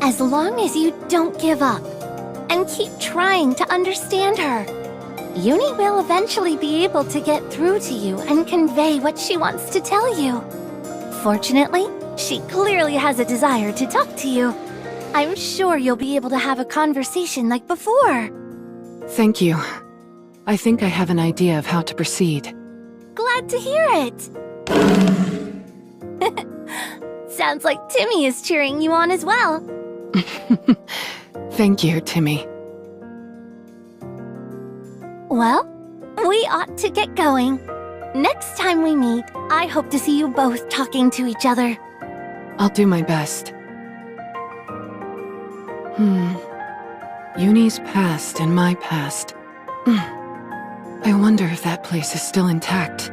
As long as you don't give up, and keep trying to understand her, Uni will eventually be able to get through to you and convey what she wants to tell you. Fortunately, she clearly has a desire to talk to you. I'm sure you'll be able to have a conversation like before. Thank you. I think I have an idea of how to proceed. Glad to hear it. Sounds like Timmy is cheering you on as well. Thank you, Timmy. Well, we ought to get going. Next time we meet, I hope to see you both talking to each other. I'll do my best. Uni's past and my past. I wonder if that place is still intact.